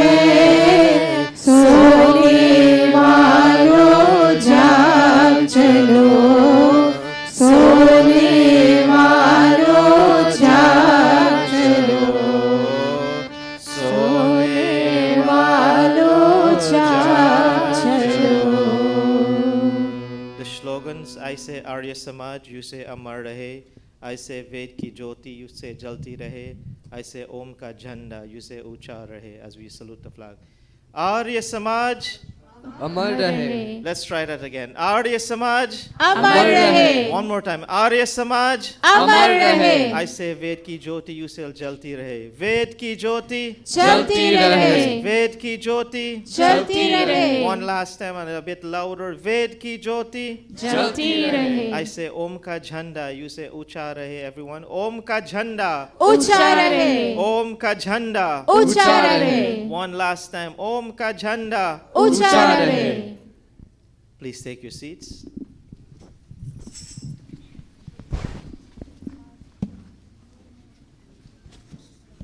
है, सोने वालों जाग चलो, सोने वालों जाग चलो, सोने वालों जाग चलो. The slogans, I say Arya Samaj, you say Amar Rahe, I say Ved ki Jyoti, you say Jalti Rahe, I say Om ka Jhanda, you say Ucha Rahe, as we salute the flag. Arya Samaj, Amar Rahe. let's try that again. Arya Samaj, अमर रहे, one more time. Arya Samaj, अमर रहे, I say Ved ki Jyoti, you say Jalti Rahe. Ved ki Jyoti, चलती रहे, Ved ki Jyoti. चलती रहे, One last time and a bit louder. Ved ki Jyoti. चलती रहे, I say Om ka Jhanda, you say Ucha Rahe, everyone. Om ka Jhanda. ऊंचा रहे, Om ka Jhanda. ऊंचा रहे, One last time. Om ka Jhanda. ऊंचा रहे. Please take your seats.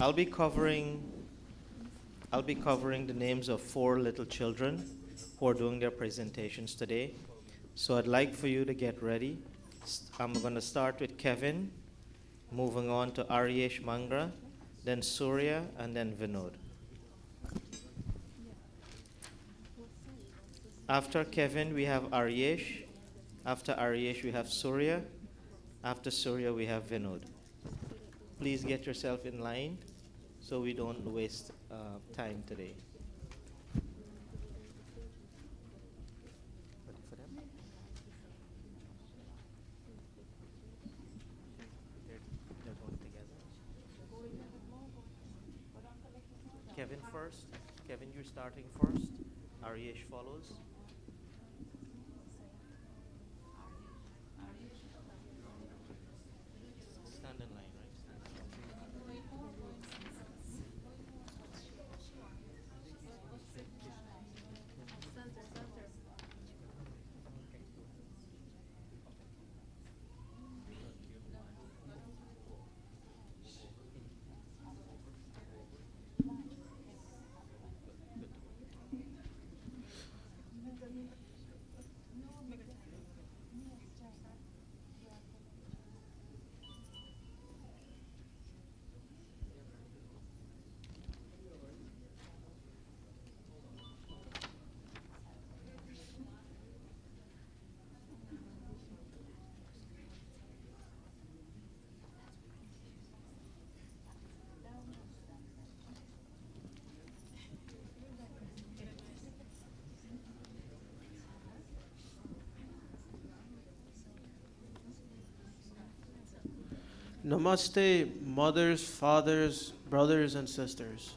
I'll be covering the names of 4 little children who are doing their presentations today. So I'd like for you to get ready. I'm going to start with Kevin, moving on to Aryesh Mangra, then Surya, and then Vinod. After Kevin, we have Aryesh. After Aryesh, we have Surya. After Surya, we have Vinod. Please get yourself in line so we don't waste time today. Ready for them? They're going together. Kevin first. Kevin, you're starting first. Aryesh follows. Stand in line, right? Namaste, mothers, fathers, brothers, and sisters.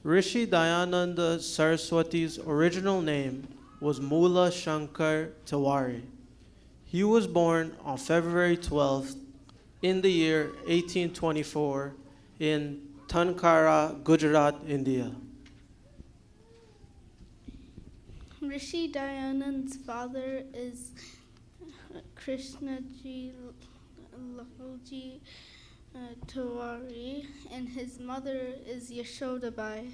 Rishi Dayananda Saraswati's original name was Mula Shankar Tiwari. He was born on February 12th in the year 1824 in Tankara, Gujarat, India. Rishi Dayanand's father is Krishnaji Lalji Tiwari, and his mother is Yashodabai.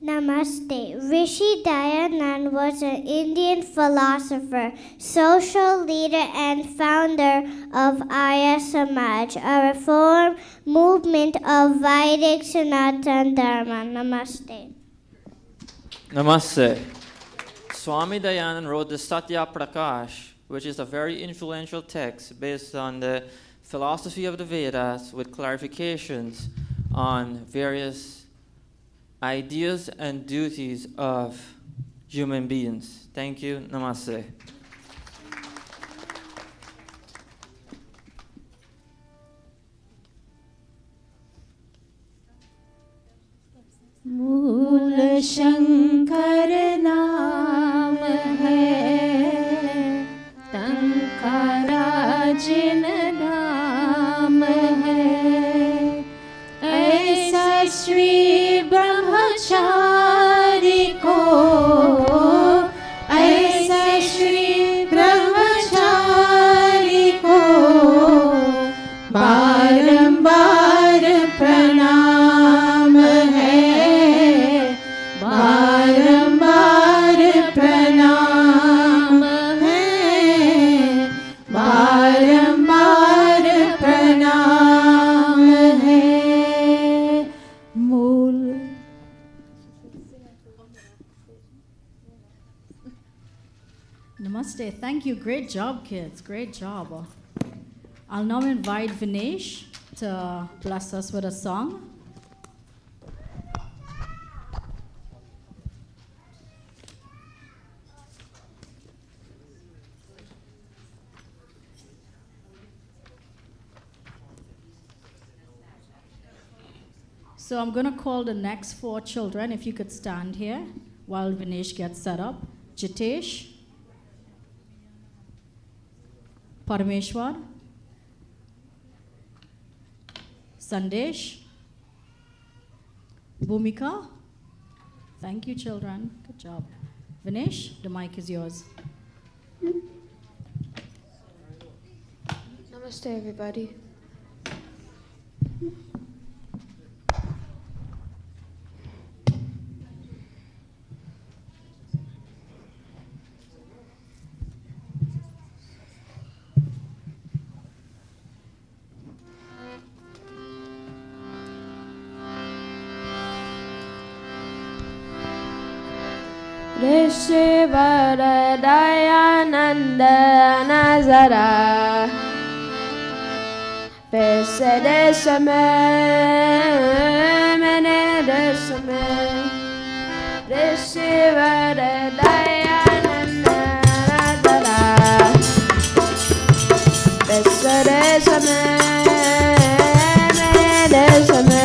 Namaste. Rishi Dayanand was an Indian philosopher, social leader, and founder of Arya Samaj, a reform movement of Vedic Sanatana Dharma. Namaste. Namaste. Swami Dayanand wrote the Satya Prakash, which is a very influential text based on the philosophy of the Vedas with clarifications on various ideas and duties of human beings. Thank you. Namaste. मूल शंकर नाम है, टंकारा जिन नाम है, ऐसा श्री ब्रह्मचारी को, ऐसा श्री ब्रह्मचारी को बारंबार प्रणाम है, बारंबार प्रणाम है, बारंबार प्रणाम है। मूल Namaste. Thank you. Great job, kids. Great job. I'll now invite Vinesh to bless us with a song. So I'm going to call the next 4 children. If you could stand here while Vinesh gets set up. Jitesh, Parameshwar, Sandesh, Bhumika. Thank you, children. Good job. Vinesh, the mic is yours. Namaste, everybody. Rishivar Dayananda Nazara Pesedesame Menedesame Rishivar Dayananda Nazara Pesedesame Menedesame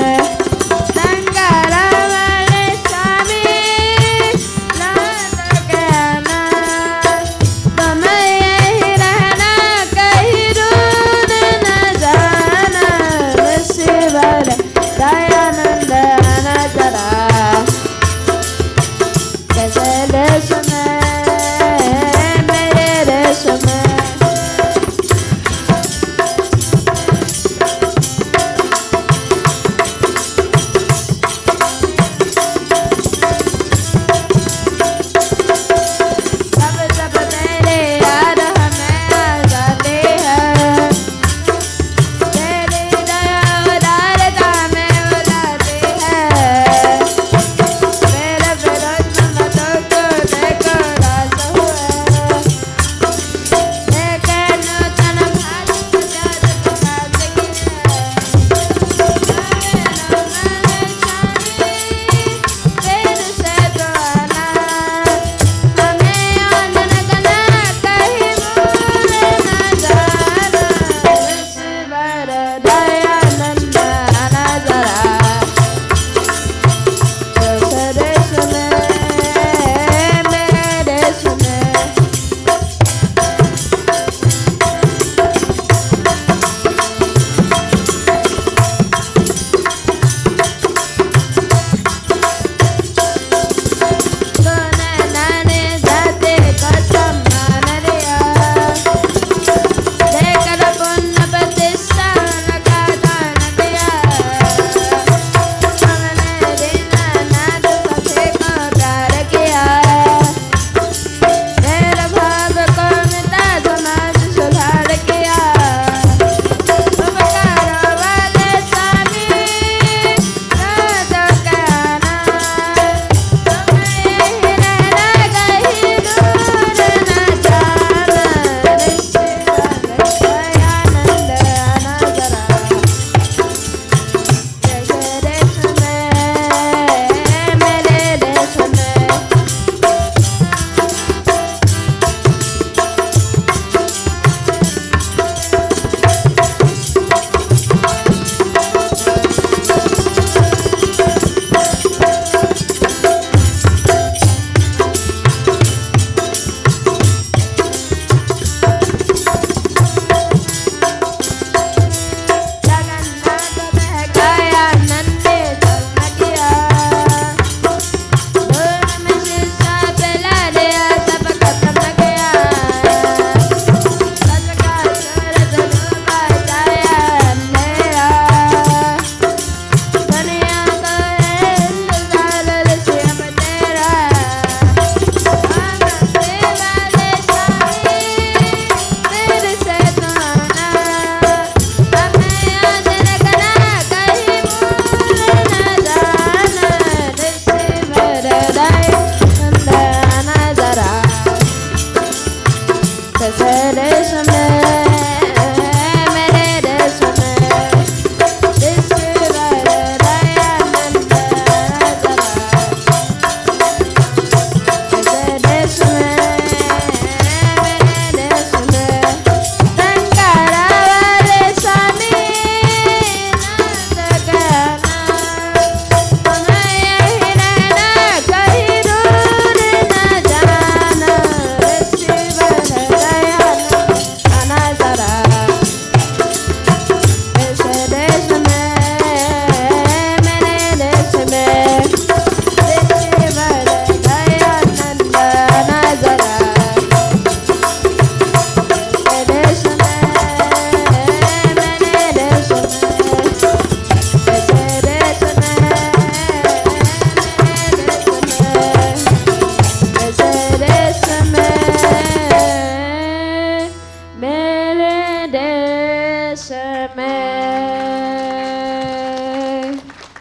समय.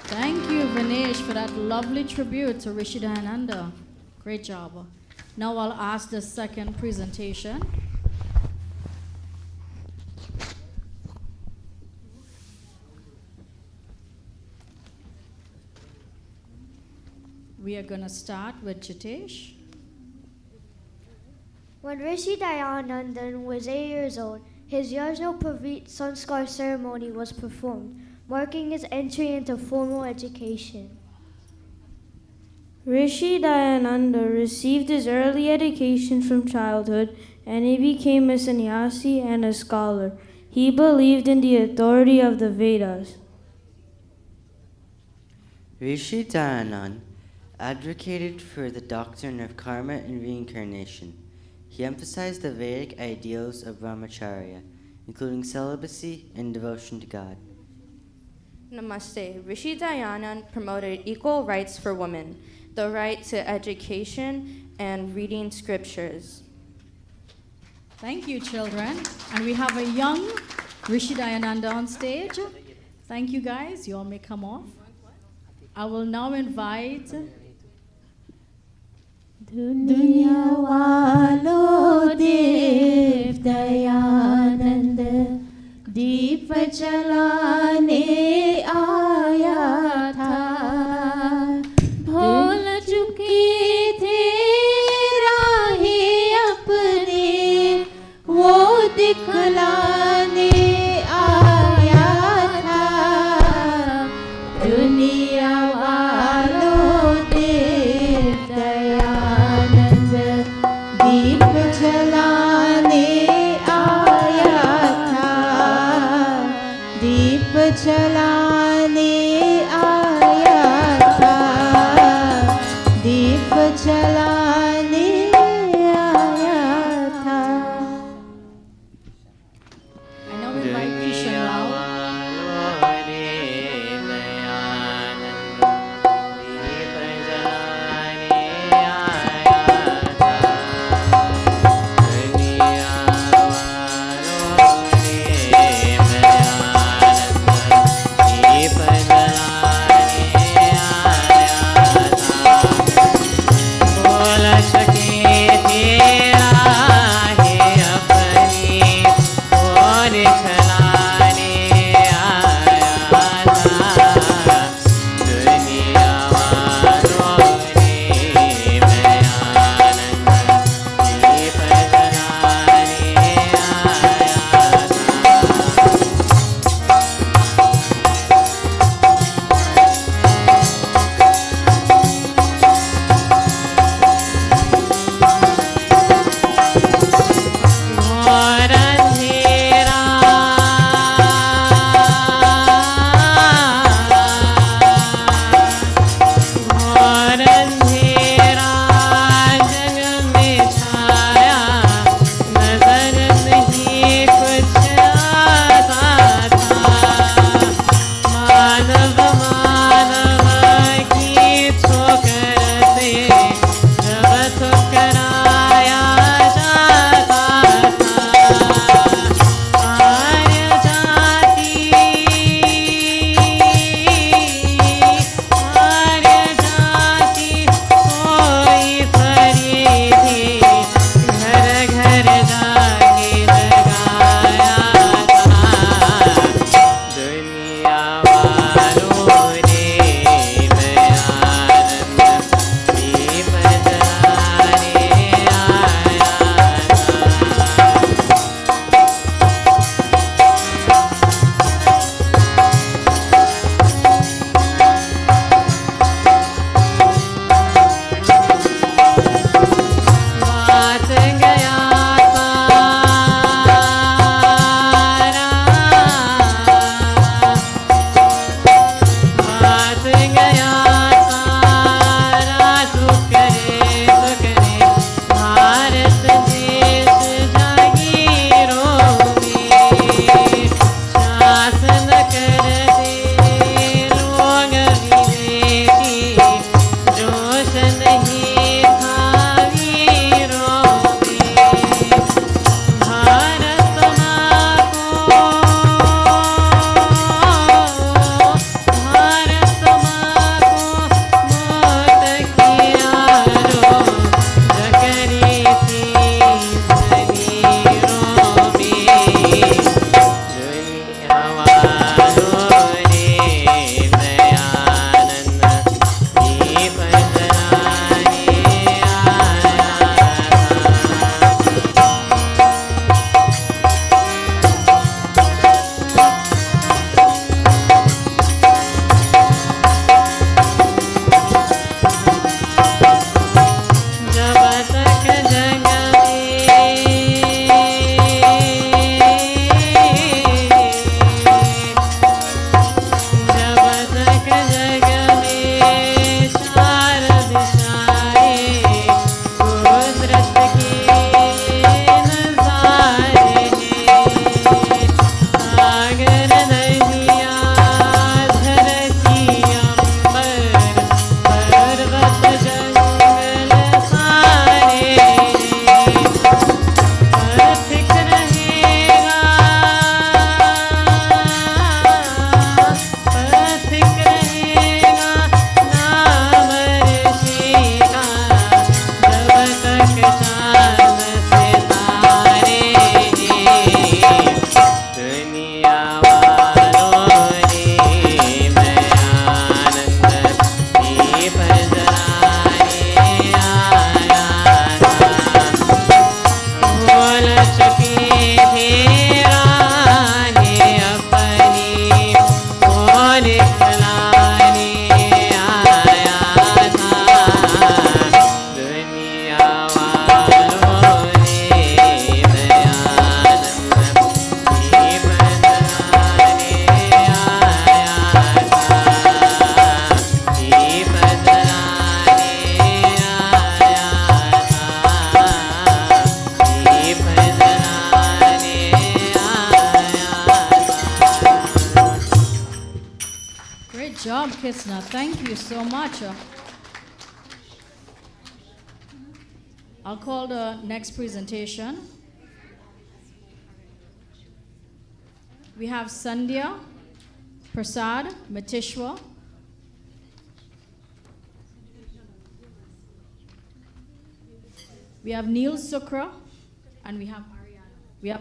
Thank you, Vinesh, for that lovely tribute to Rishi Dayananda. Great job. Now I'll ask the second presentation. We are going to start with Jitesh. When Rishi Dayananda was 8 years old, his Yajna Pravit Sanskar ceremony was performed, marking his entry into formal education. Rishi Dayananda received his early education from childhood and he became a sannyasi and a scholar. He believed in the authority of the Vedas. Rishi Dayanand advocated for the doctrine of karma and reincarnation. He emphasized the Vedic ideals of brahmacharya, including celibacy and devotion to God. Namaste. Rishi Dayanand promoted equal rights for women, the right to education and reading scriptures. Thank you, children. And we have a young Rishi Dayananda on stage. Thank you, guys. You all may come off. I will now invite दुनिया वालों देव दयानंद दीप जलाने आया था भूल चुके थे राहें अपने वो दिखलाने आया था दुनिया वालों देव दयानंद दीप जलाने आया था दीप जलाने आया था दीप जलाने आया था. I now job, Kisna. Thank you so much. I'll call the next presentation. We have Sandhya, Prasad, Matishwa. We have Neil Sukra, and we have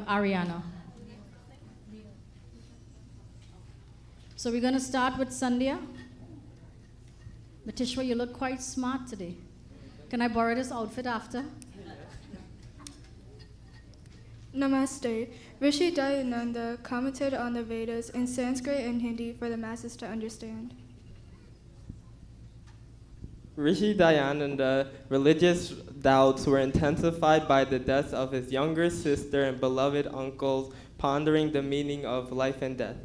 Ariana. So we're going to start with Sandhya. Matishwa, you look quite smart today. Can I borrow this outfit after? Namaste. Rishi Dayananda commented on the Vedas in Sanskrit and Hindi for the masses to understand. Rishi Dayananda religious doubts were intensified by the deaths of his younger sister and beloved uncles, pondering the meaning of life and death.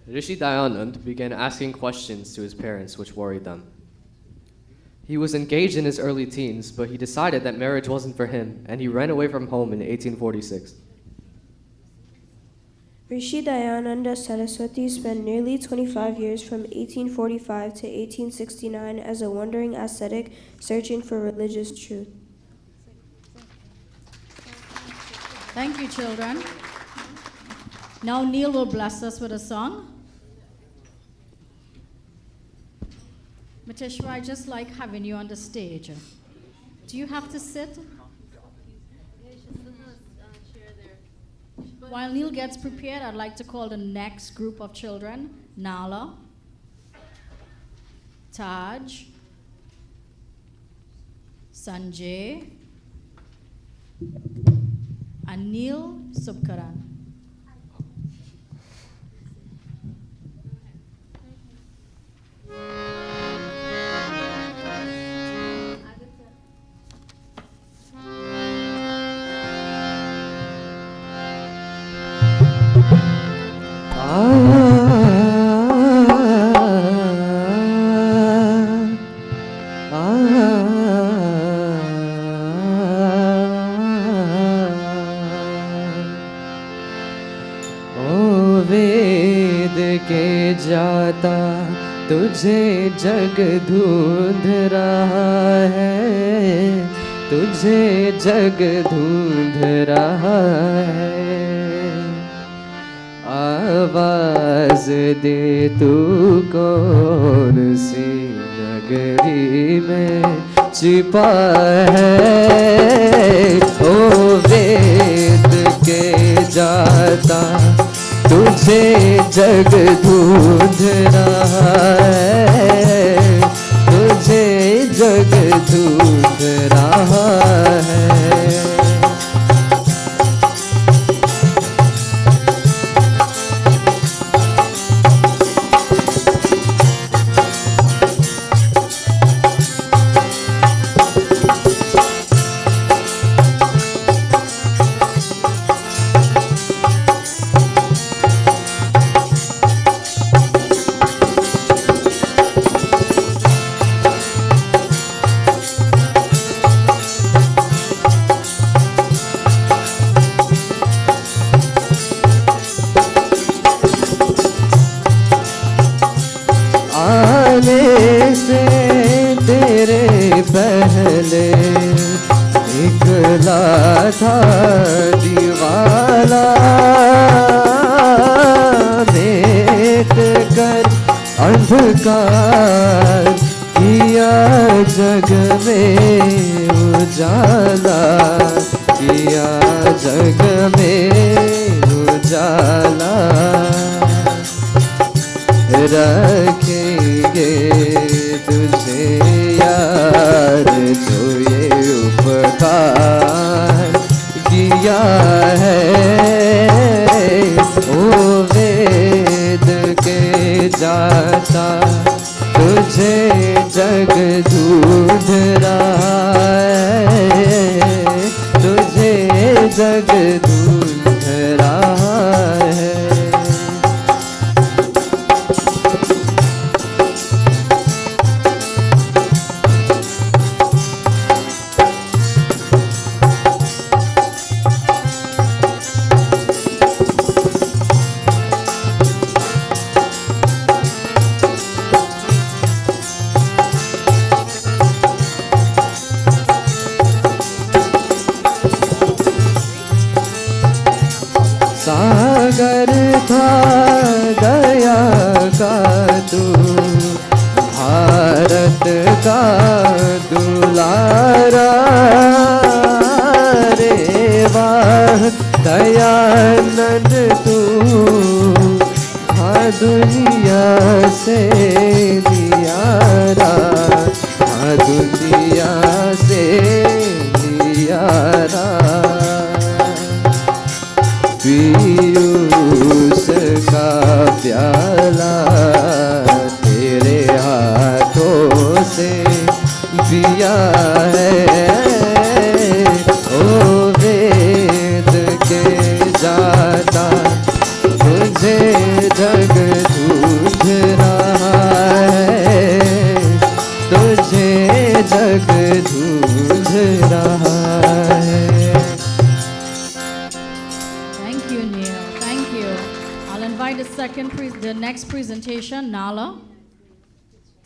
Rishi Dayanand began asking questions to his parents which worried them. He was engaged in his early teens, but he decided that marriage wasn't for him, and he ran away from home in 1846. Rishi Dayananda Saraswati spent nearly 25 years from 1845 to 1869 as a wandering ascetic searching for religious truth. Thank you, children. Now Neil will bless us with a song. Matishwa, I just like having you on the stage. Do you have to sit? While Neil gets prepared, I'd like to call the next group of children. Nala, Taj, Sanjay, and Neil Subkaran. जाता तुझे जग ढूंढ रहा है, तुझे जग ढूंढ रहा है। आवाज दे तू कौन सी नगरी में छिपा है। ओ वेद के जाता तुझे जग ढूंढ रहा है, तुझे जग ढूंढ रहा है। पहले निकला था दीवाला, देख कर अंधकार किया जग में उजाला, किया जग में उजाला। रखेंगे तुझे यार जो ये उपकार किया है। ओ वेद के जाता तुझे जग ढूंढ रहा है, तुझे जग ढूंढ रहा है। दयानंद तू हाँ दुनिया से नियारा, हाँ दुनिया से नियारा। पीयूष का प्याला तेरे हाथों से पिया है। ओ वेद के जाता तुझे जग दूध रहा है, तुझे जग दूध रहा है। Thank you, Neil. Thank you. I'll invite the next presentation, Nala,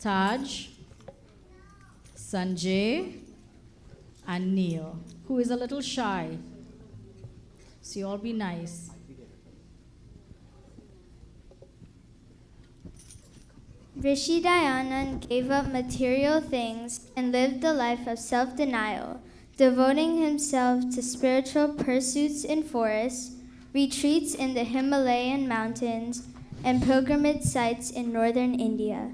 Taj, Sanjay, and Neil, who is a little shy. So you all be nice. Rishi Dayanand gave up material things and lived a life of self-denial, devoting himself to spiritual pursuits in forests, retreats in the Himalayan mountains, and pilgrimage sites in northern India.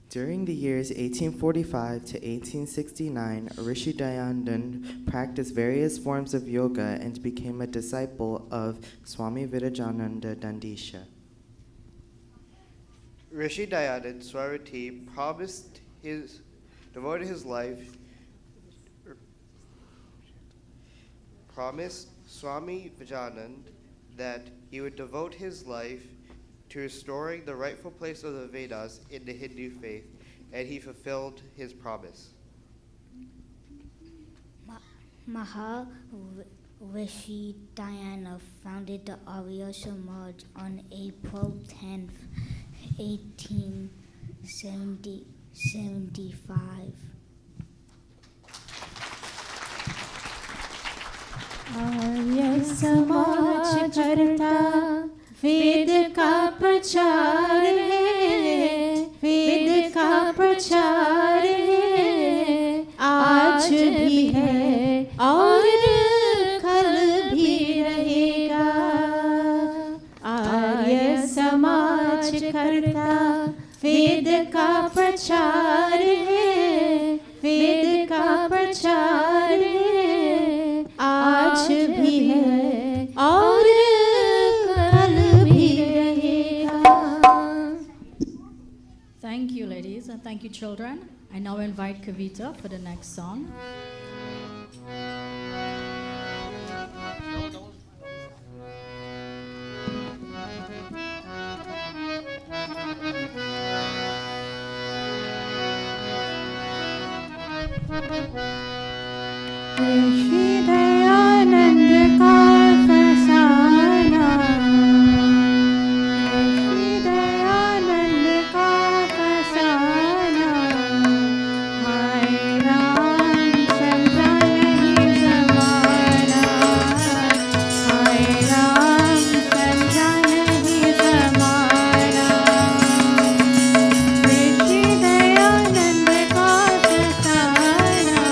During the years 1845 to 1869, Rishi Dayanand practiced various forms of yoga and became a disciple of Swami Vivekananda Dandisha. Rishi Dayananda Saraswati promised Swami Vivekananda that he would devote his life to restoring the rightful place of the Vedas in the Hindu faith, and he fulfilled his promise. Maharshi Dayananda founded the Arya Samaj on April 10th, 1875. Arya Samaj करता वेद का प्रचार है, वेद का प्रचार है, आज भी है और कल भी रहेगा। आर्य समाज करता वेद का प्रचार है, वेद का प्रचार है, आज भी है और कल भी रहेगा। Thank you, ladies, and thank you, children. I now invite Kavita for the next song. ऋषि दयानंद का फसाना, ऋषि दयानंद का फसाना, हाय राम समझा नहीं जमाना, हाय राम समझा नहीं जमाना। ऋषि दयानंद का फसाना,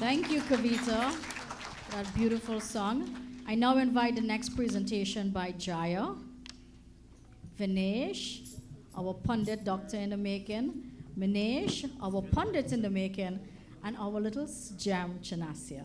Thank you, Kavita, for that beautiful song. I now invite the next presentation by Jaya, Vinesh, our Pundit doctor in the making, Minesh, our Pundit in the making, and our little gem, Chanasya.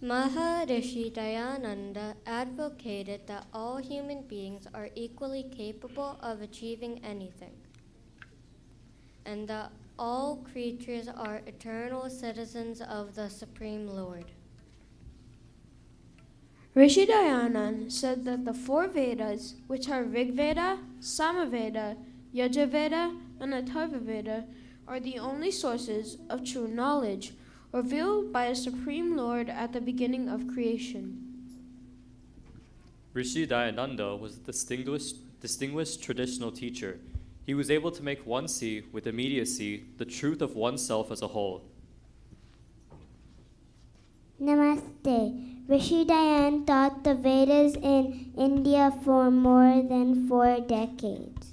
Maharishi Dayananda advocated that all human beings are equally capable of achieving anything, and that all creatures are eternal citizens of the Supreme Lord. Rishi Dayanand said that the four Vedas, which are Rig Veda, Samaveda, Yajurveda, and Atharva Veda, are the only sources of true knowledge revealed by a Supreme Lord at the beginning of creation. Rishi Dayananda was a distinguished traditional teacher. He was able to make one see with immediacy the truth of oneself as a whole. Namaste. Rishi Dayananda taught the Vedas in India for more than 4 decades.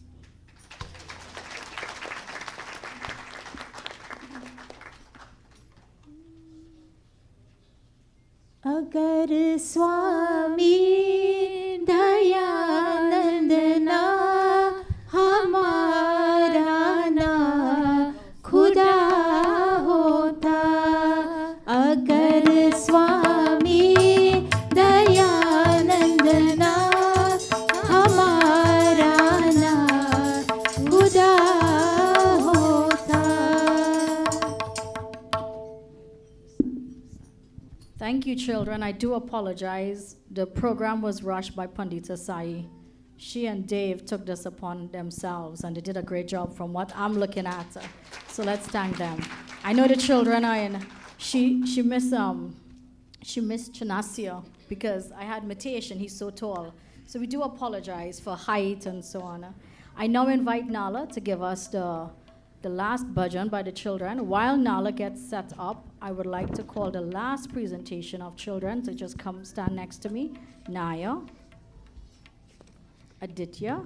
अगर स्वामी दयानंद ना हमारा ना खुदा होता अगर स्वामी दयानंद ना हमारा ना खुदा होता. Thank you, children. I do apologize. The program was rushed by Pandita Sai. She and Dave took this upon themselves, and they did a great job from what I'm looking at. So let's thank them. I know the children are in. She missed Chanasya because I had mutation. He's so tall. So we do apologize for height and so on. I now invite Nala to give us the last bhajan by the children. While Nala gets set up, I would like to call the last presentation of children to just come stand next to me. Naya, Aditya,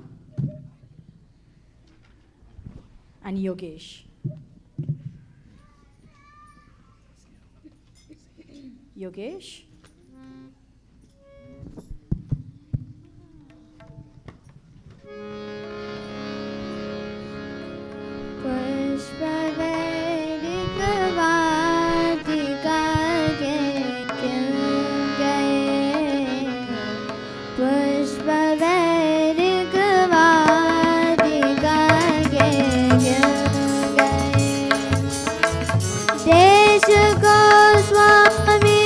and Yogesh. Yogesh? Swami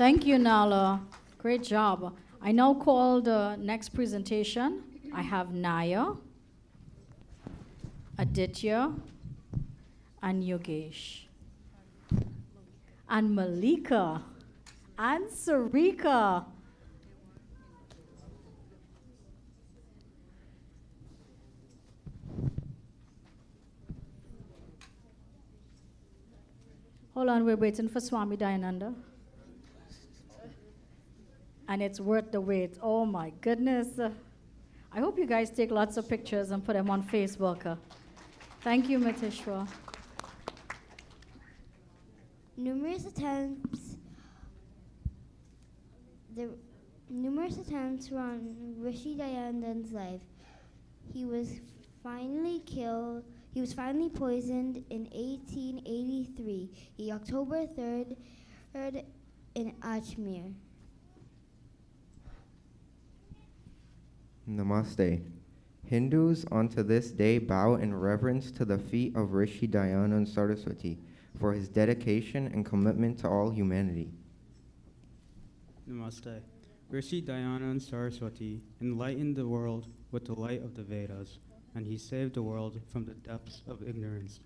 Thank you, Nala. Great job. I now call the next presentation. I have Naya, Aditya, and Yogesh, and Malika, and Sarika. Hold on, we're waiting for Swami Dayananda. And it's worth the wait. Oh my goodness. I hope you guys take lots of pictures and put them on Facebook. Thank you, Matishwa. Numerous attempts were on Rishi Dayananda's life. He was finally poisoned in 1883, October 3rd, in Ajmer. Namaste. Hindus unto this day bow in reverence to the feet of Rishi Dayananda Saraswati for his dedication and commitment to all humanity. Namaste. Rishi Dayananda Saraswati enlightened the world with the light of the Vedas, and he saved the world from the depths of ignorance.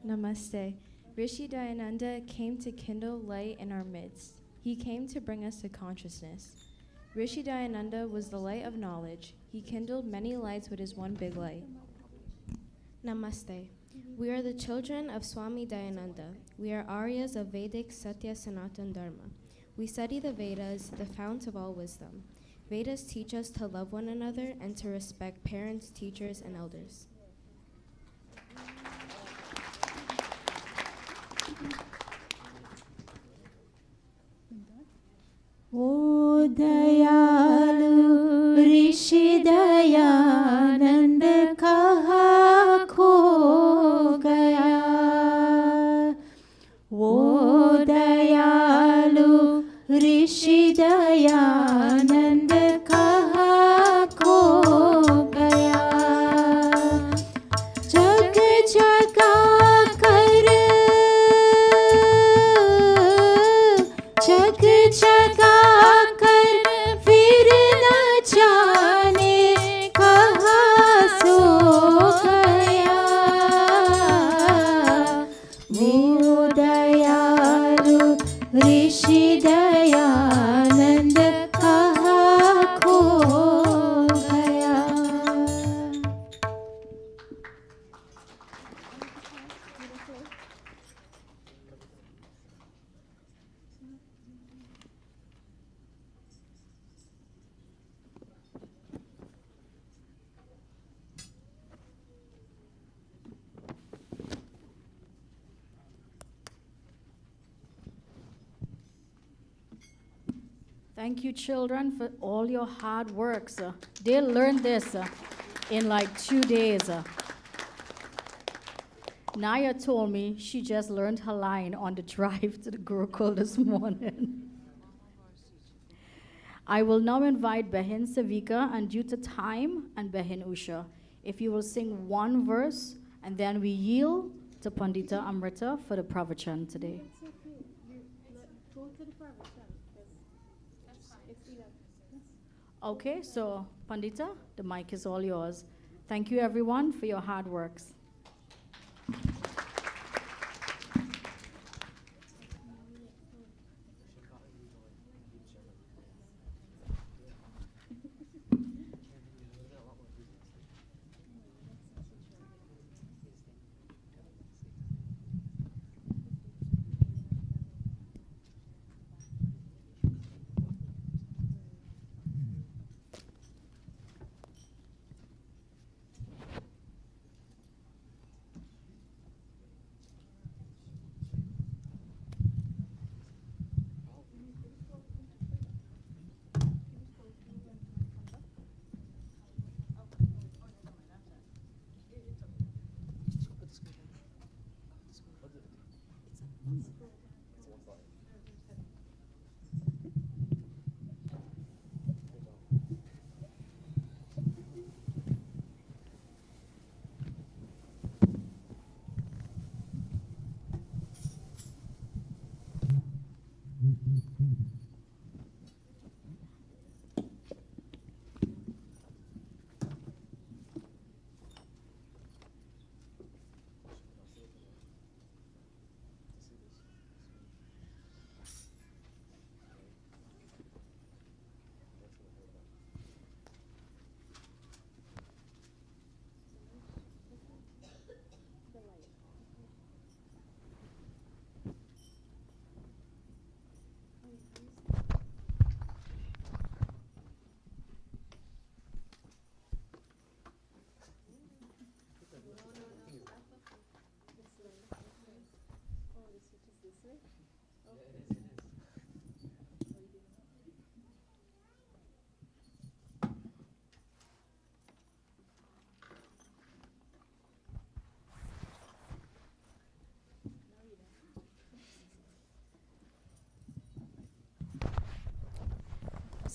Namaste. Rishi Dayananda came to kindle light in our midst. He came to bring us to consciousness. Rishi Dayananda was the light of knowledge. He kindled many lights with his one big light. Namaste. We are the children of Swami Dayananda. We are Aryas of Vedic Satya Sanatan Dharma. We study the Vedas, the fount of all wisdom. Vedas teach us to love one another and to respect parents, teachers, and elders. O Dayalu Rishi Dayanand kaha kho gaya. O Dayalu Rishi Dayanand kaha kho gaya. Jag jaga kar jag jaga Rishi Dayanand kaha kho gaya. Thank you, children, for all your hard works. They learned this in like 2 days. Naya told me she just learned her line on the drive to the Gurukul this morning. I will now invite Behin Savika, and due to time, and Behin Usha, if you will sing one verse, and then we yield to Pandita Amrita for the pravachan today. Okay, so Pandita, the mic is all yours. Thank you, everyone, for your hard works.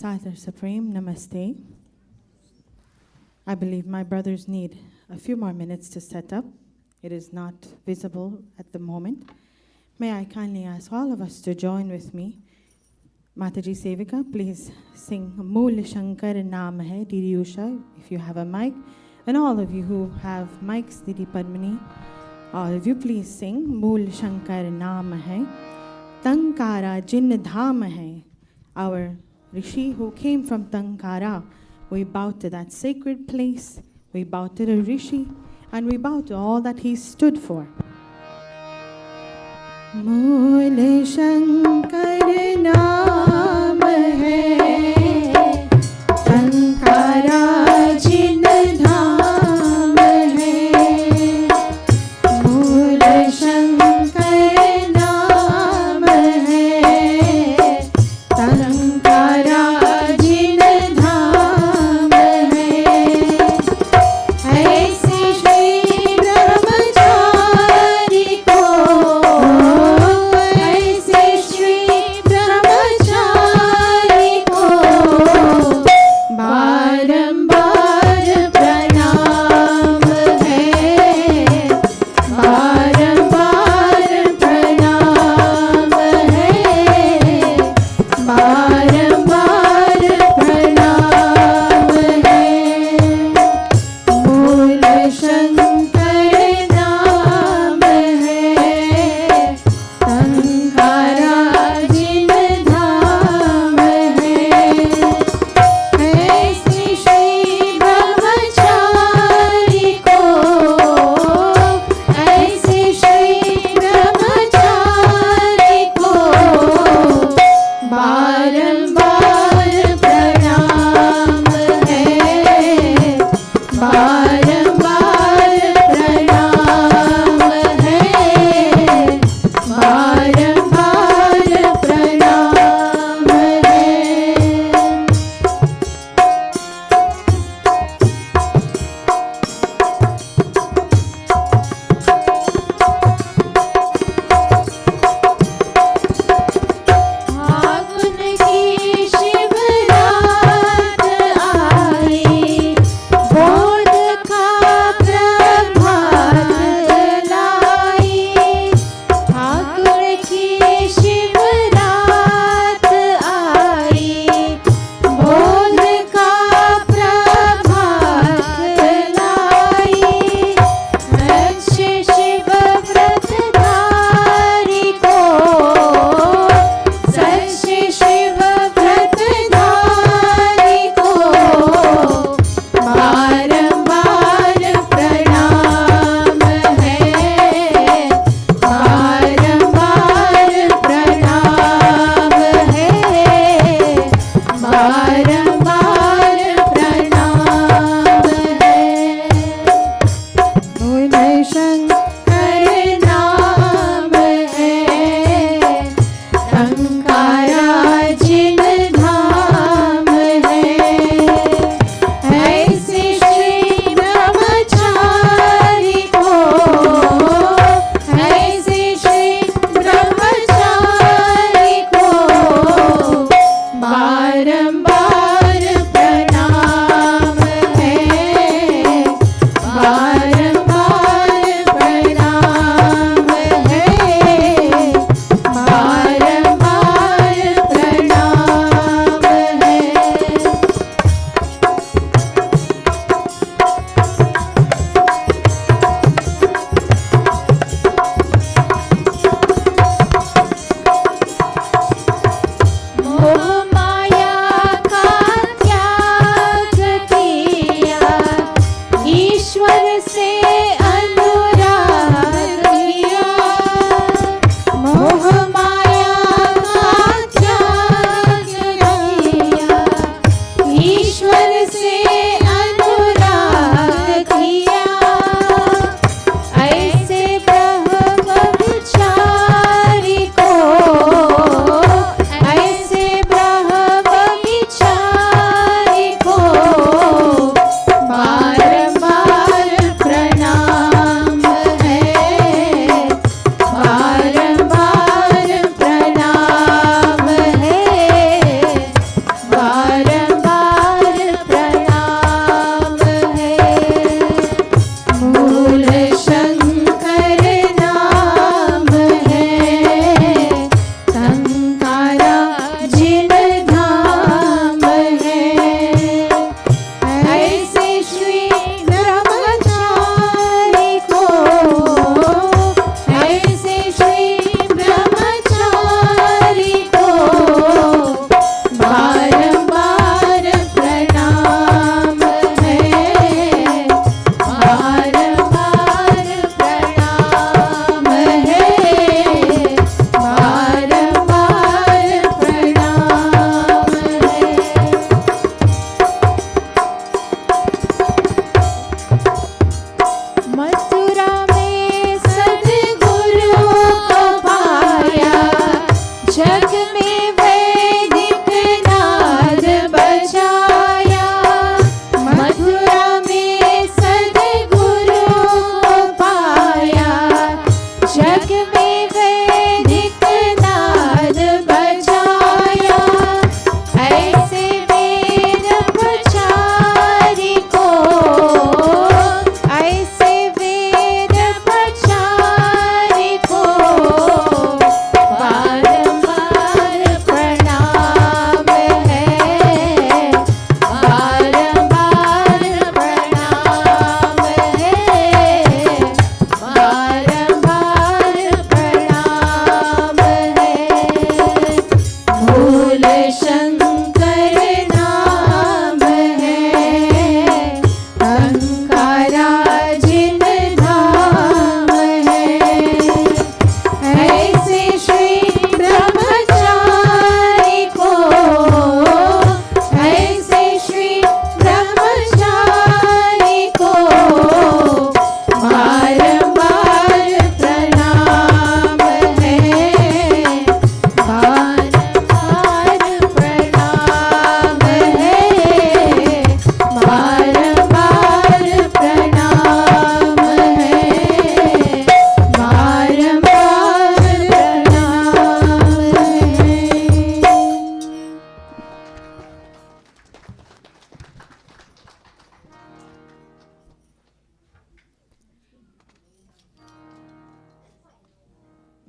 Father Supreme, Namaste. I believe my brothers need a few more minutes to set up. It is not visible at the moment. May I kindly ask all of us to join with me. Mataji Sevika, please sing Mool Shankar Naam Hai, Didi Usha, if you have a mic. And all of you who have mics, Didi Padmini, all of you please sing Mool Shankar Naam Hai, Tankara Jin Dham Hai. Our Rishi who came from Tankara, we bow to that sacred place, we bow to the Rishi, and we bow to all that he stood for. Mool Shankar Naam Hai, Tankara Jin Dham Hai, Mool Shankar Naam Hai, Tankara Jin Dham Hai, ऐसे श्री ब्रह्मचारी को, ऐसे श्री ब्रह्मचारी को बारंबार प्रणाम है, बारंबार प्रणाम है, बारंबार प्रणाम है। मूल शंकर नाम है, तंकारा जिन धाम है, ऐसे श्री ब्रह्मचारी को, ऐसे श्री ब्रह्मचारी को बारंबार प्रणाम है, बारंबार प्रणाम है, बारंबार प्रणाम है। फागुन की शिवरात आई, बोध का प्रभात लाई। फागुन की शिवरात आई, बोध का प्रभात लाई। अच्छे शिव व्रतधारी को, सच्चे शिव व्रतधारी को बारंबार प्रणाम है, बारंबार प्रणाम है, बारंबार प्रणाम है। मूल शंकर नाम है, टंकारा जिन धाम है, ऐसे श्री ब्रह्मचारी को, ऐसे श्री ब्रह्मचारी को बारंबार प्रणाम है, बारंबार प्रणाम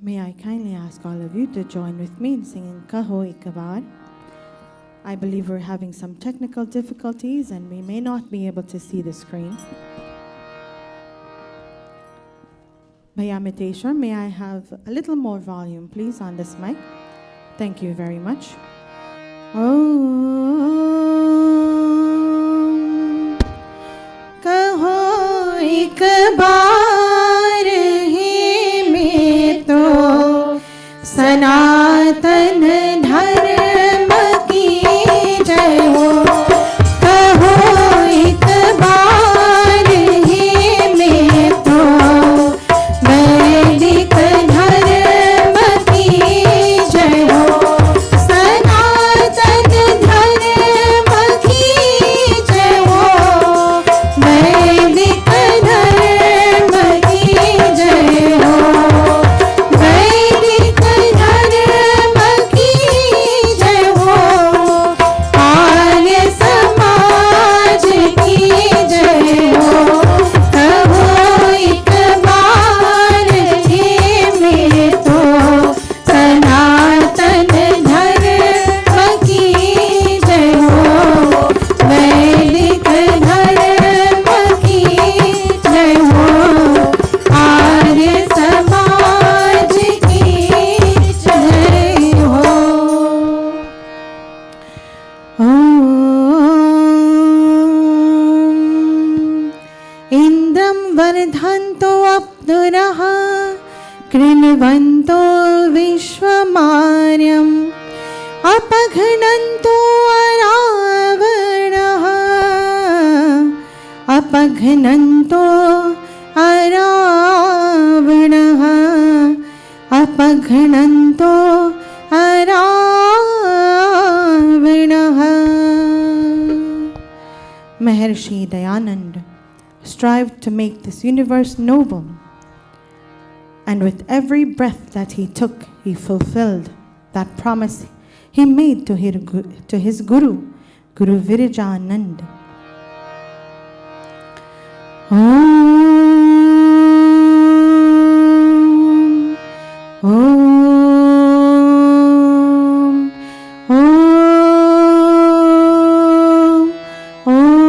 May I kindly ask all of you to join with me in singing Kaho Ikabar. I believe we're having some technical difficulties and we may not be able to see the screen. Bhaiya Miteshwar, may I have a little more volume, please, on this mic? Thank you very much. Oh, kaho ek baar hi mein to sanatan dharm ki jai ho. Kaho ek baar hi mein to वैदिक धर्म की जय हो, सनातन धर्म की जय हो, वैदिक धर्म की जय हो, वैदिक धर्म की जय हो, आर्य समाज की जय हो। कहो एक बार हे में तो सनातन धर्म की जय हो, वैदिक धर्म की जय हो, आर्य समाज की जय हो। इंद्रं वर्धन्तो अप्सुरः कृण्वन्तो विश्वमार्यम् अपघ्नन्तो अरावणः अपघ्नन्तो अरावणः अपघ्नन्तो अरावणः। Maharshi Dayanand strived to make this universe noble, and with every breath that he took, he fulfilled that promise he made to his Guru, Guru Virajanand. Om, Om, Om, Om.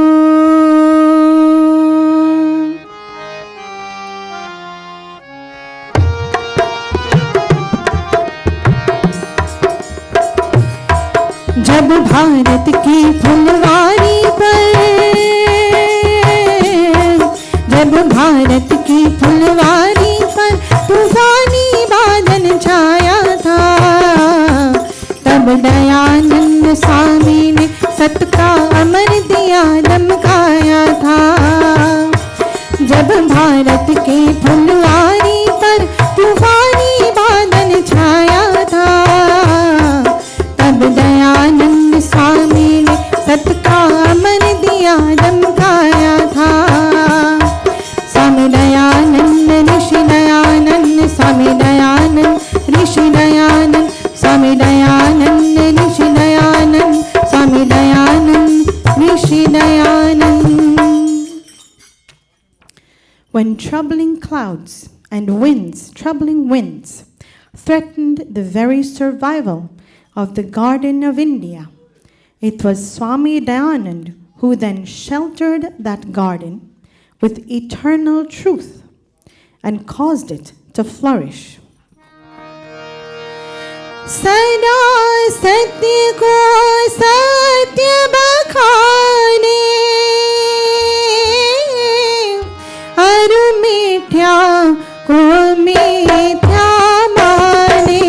जब भारत की फुलवारी पर, जब भारत की फुलवारी पर तूफानी बादल छाया था, तब दयानंद स्वामी ने सत का अमर दिया दमकाया था। जब भारत की फुलवारी पर तूफानी बादल छाया था, तब दयानंद स्वामी ने सत का अमर दिया दमकाया था। स्वामी दयानंद ऋषि दयानंद, स्वामी दयानंद ऋषि दयानंद, स्वामी दयानंद ऋषि दयानंद, स्वामी दयानंद ऋषि Dayanand. When troubling clouds and troubling winds, threatened the very survival of the Garden of India, it was Swami Dayanand who then sheltered that garden with eternal truth and caused it to flourish. सदा सत्य को सत्य बखाने, और मिथ्या को मिथ्या माने।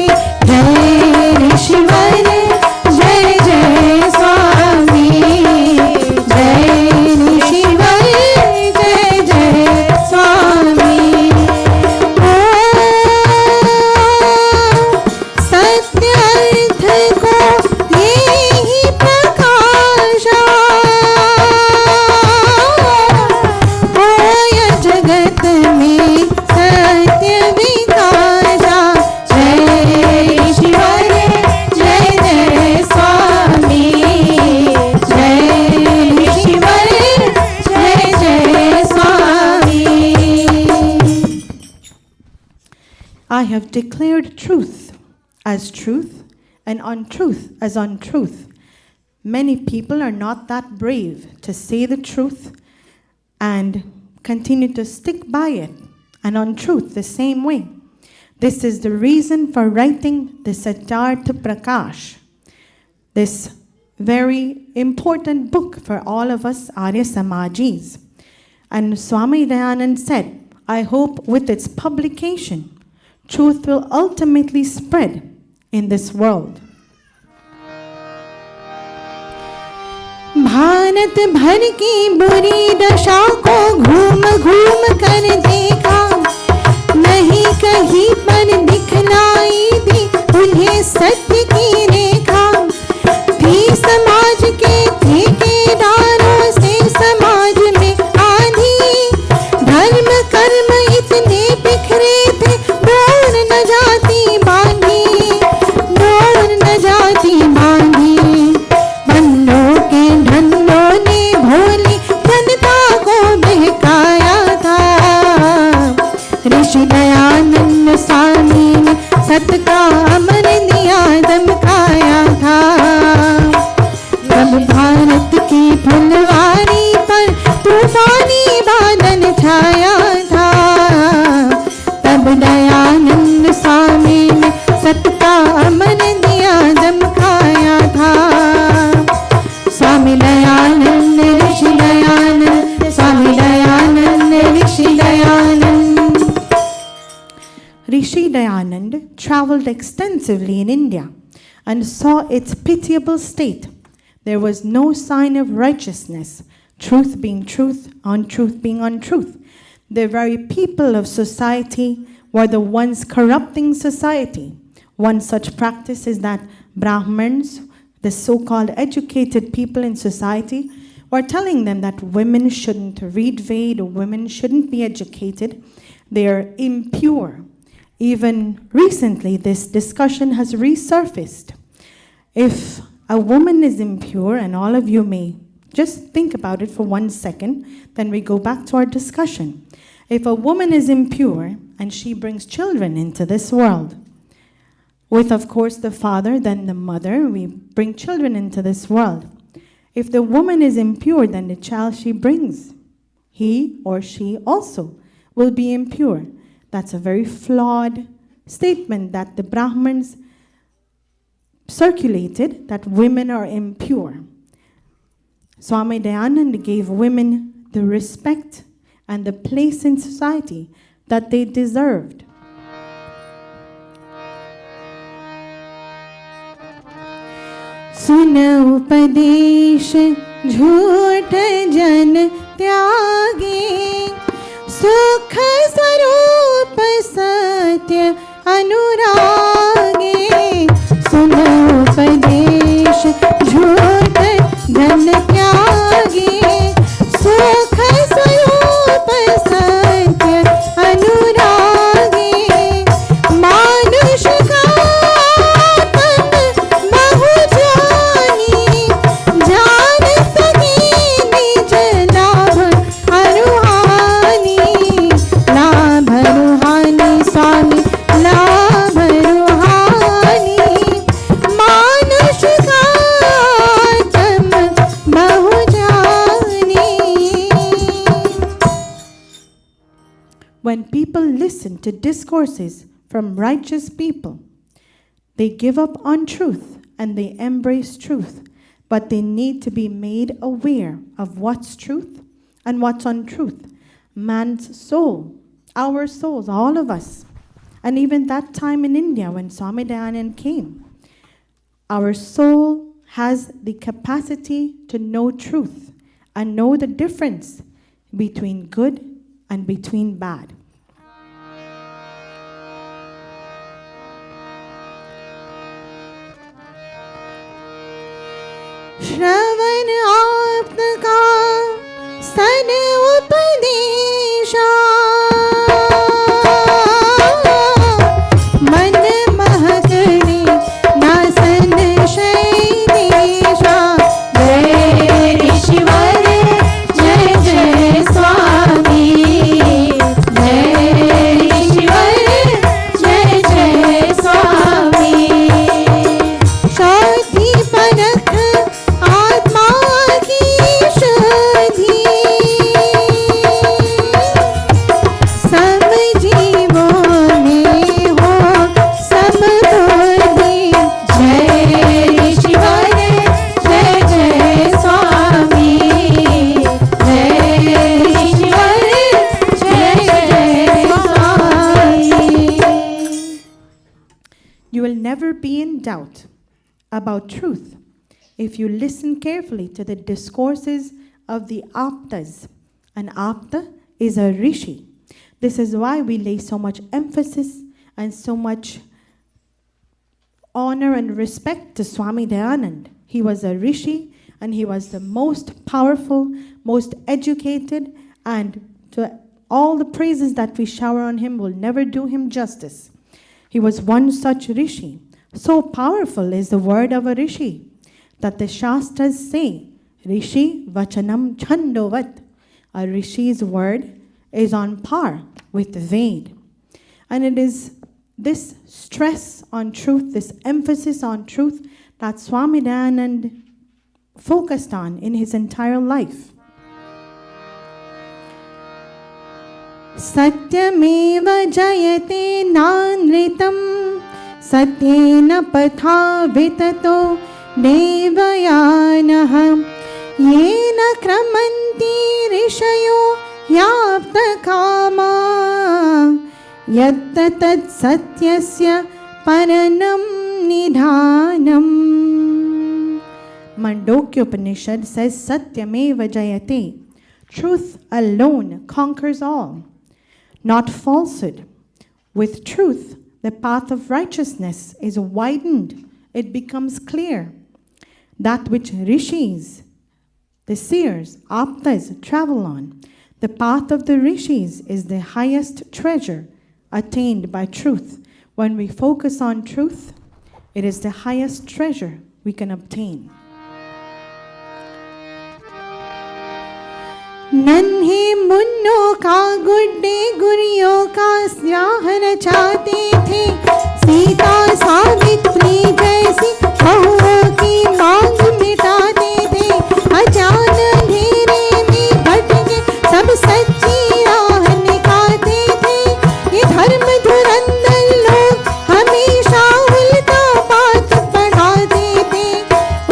जय ऋषिवर जय जय स्वामी, जय ऋषिवर जय जय स्वामी। सत्य अर्थ को ये ही प्रकाशा, I have declared truth as truth and untruth as untruth. Many people are not that brave to say the truth and continue to stick by it, and untruth the same way. This is the reason for writing the Siddhartha Prakash, this very important book for all of us Arya Samajis. And Swami Dayanand said, I hope with its publication, truth will ultimately spread in this world. Bharat भर की बुरी दशा को घूम घूम कर देखा, नहीं कहीं पर दिखलाई दी उन्हें सत्य की रेखा। थी समाज के ठेकेदारों से समाज में आंधी, धर्म कर्म इतने बिखरे थे दौड़ न जाती बांधी, दौड़ न जाती बांधी। बंदों के ढंडों ने भोली जनता को बहकाया था, ऋषि दयानंद स्वामी ने सत का अमर दिया दमकाया था। तब भारत की फुलवारी पर तूफानी बादल छाया था, तब दयानंद स्वामी ने सत का अमर दिया दमकाया था। स्वामी दयानंद ऋषि दयानंद, स्वामी दयानंद ऋषि Dayanand. Rishi Dayanand traveled extensively in India and saw its pitiable state. There was no sign of righteousness, truth being truth, untruth being untruth. The very people of society were the ones corrupting society. One such practice is that Brahmins, the so-called educated people in society, were telling them that women shouldn't read Veda, women shouldn't be educated, they are impure. Even recently, this discussion has resurfaced. If a woman is impure, and all of you may just think about it for 1 second, then we go back to our discussion. If a woman is impure and she brings children into this world, with of course the father, then the mother, we bring children into this world. If the woman is impure, then the child she brings, he or she also will be impure. That's a very flawed statement that the Brahmins circulated, that women are impure. Swami Dayananda gave women the respect and the place in society that they deserved. सुनो उपदेश झूठ जन त्यागे, सुख स्वरूप सत्य अनुरागे। सुनो उपदेश झूठ जन त्यागे, सुख स्वरूप सत्य अनुरागे। मानुष का When people listen to discourses from righteous people, they give up on truth and they embrace truth, but they need to be made aware of what's truth and what's untruth. Man's soul, our souls, all of us, and even that time in India when Swami Dayanand came, our soul has the capacity to know truth and know the difference between good and between bad. श्रवण आपका सन उपदेशा, मन महकने ना संशय देशा। जय ऋषिवर जय जय स्वामी, जय ऋषिवर जय You will never be in doubt about truth if you listen carefully to the discourses of the Aptas. An Apta is a rishi. This is why we lay so much emphasis and so much honor and respect to Swami Dayanand. He was a rishi, and he was the most powerful, most educated, and to all the praises that we shower on him will never do him justice. He was one such rishi. So powerful is the word of a rishi that the Shastras say, Rishi Vachanam Chandovat. A rishi's word is on par with the Ved. And it is this stress on truth, this emphasis on truth that Swami Dayanand focused on in his entire life. Satyameva jayate nanritam satyena patha vitato devayanah yena kramanti rishayo yapta kama yatta tat satyasya paranam nidhanam. Mandokya Upanishad says Satyameva Jayate. Truth alone conquers all, not falsehood. With truth, the path of righteousness is widened. It becomes clear. That which rishis, the seers, aptas, travel on. The path of the rishis is the highest treasure attained by truth. When we focus on truth, it is the highest treasure we can obtain. नन्हे मुन्नों का गुड्डे गुरियों का स्याह रचाते थे सीता सावित्री जैसी बहुओं की मांग मिटाते थे अचानक अंधेरे में भटके सब सच्ची राह निकालते थे ये धर्म धुरंधर लोग हमेशा उल्टा पाठ पढ़ाते थे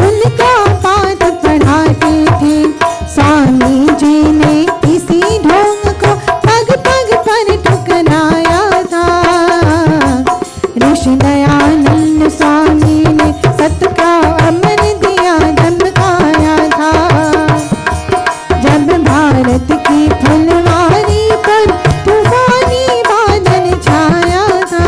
उल्टा पाठ पढ़ाते थे स्वामी जी ने इसी ढोंग को पग पग पर ठुकराया था ऋषि दयानंद स्वामी ने सत्य का अमर दिया धमकाया था जब भारत की फुलवारी पर तूफानी बादल छाया था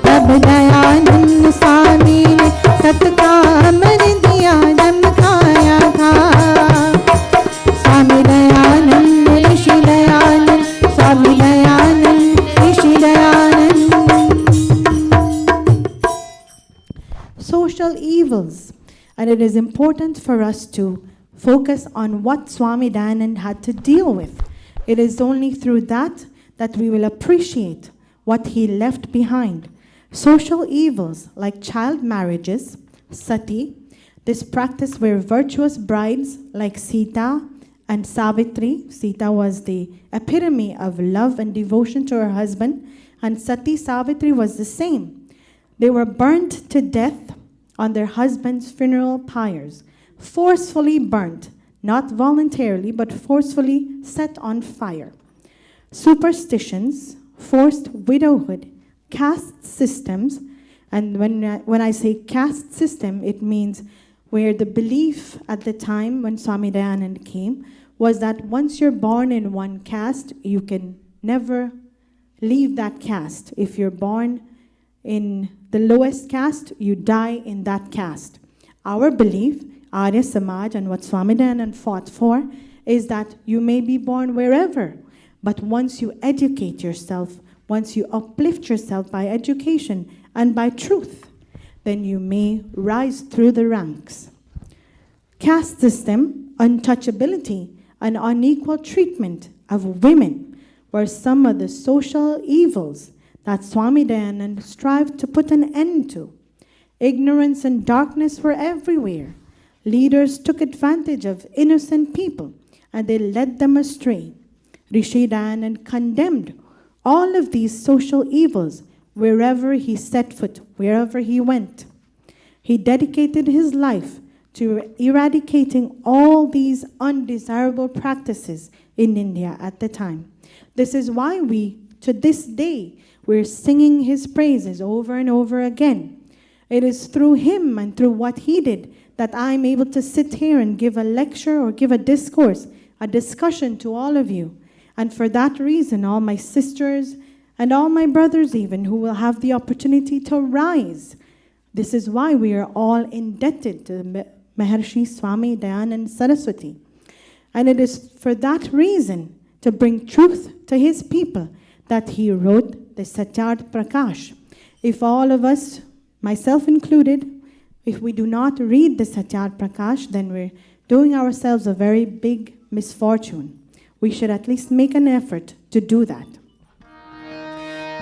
तब दयानंद स्वामी ने सत्य का अमर दिया धमकाया था Swami Dayanand, Rishi Dayanand, Swami Dayanand, Rishi Dayanand. Social evils. And it is important for us to focus on what Swami Dayanand had to deal with. It is only through that that we will appreciate what he left behind. Social evils like child marriages, sati, this practice where virtuous brides like Sita and Savitri, Sita was the epitome of love and devotion to her husband, and Sati Savitri was the same. They were burnt to death on their husband's funeral pyres, forcefully burnt, not voluntarily, but forcefully set on fire. Superstitions, forced widowhood, caste systems, and when I say caste system, it means where the belief at the time when Swami Dayanand came was that once you're born in one caste, you can never leave that caste. If you're born in the lowest caste, you die in that caste. Our belief, Arya Samaj, and what Swami Dayanand fought for, is that you may be born wherever, but once you educate yourself, once you uplift yourself by education and by truth, then you may rise through the ranks. Caste system, untouchability, and unequal treatment of women were some of the social evils that Swami Dayanand strived to put an end to. Ignorance and darkness were everywhere. Leaders took advantage of innocent people and they led them astray. Rishi Dayanand condemned all of these social evils wherever he set foot, wherever he went. He dedicated his life to eradicating all these undesirable practices in India at the time. This is why we to this day, we're singing his praises over and over again. It is through him and through what he did that I'm able to sit here and give a lecture or give a discourse, a discussion to all of you. And for that reason, all my sisters and all my brothers even who will have the opportunity to rise. This is why we are all indebted to Maharshi Swami Dayananda Saraswati. And it is for that reason, to bring truth to his people, that he wrote the Satyarth Prakash. If all of us, myself included, if we do not read the Satyarth Prakash, then we're doing ourselves a very big misfortune. We should at least make an effort to do that.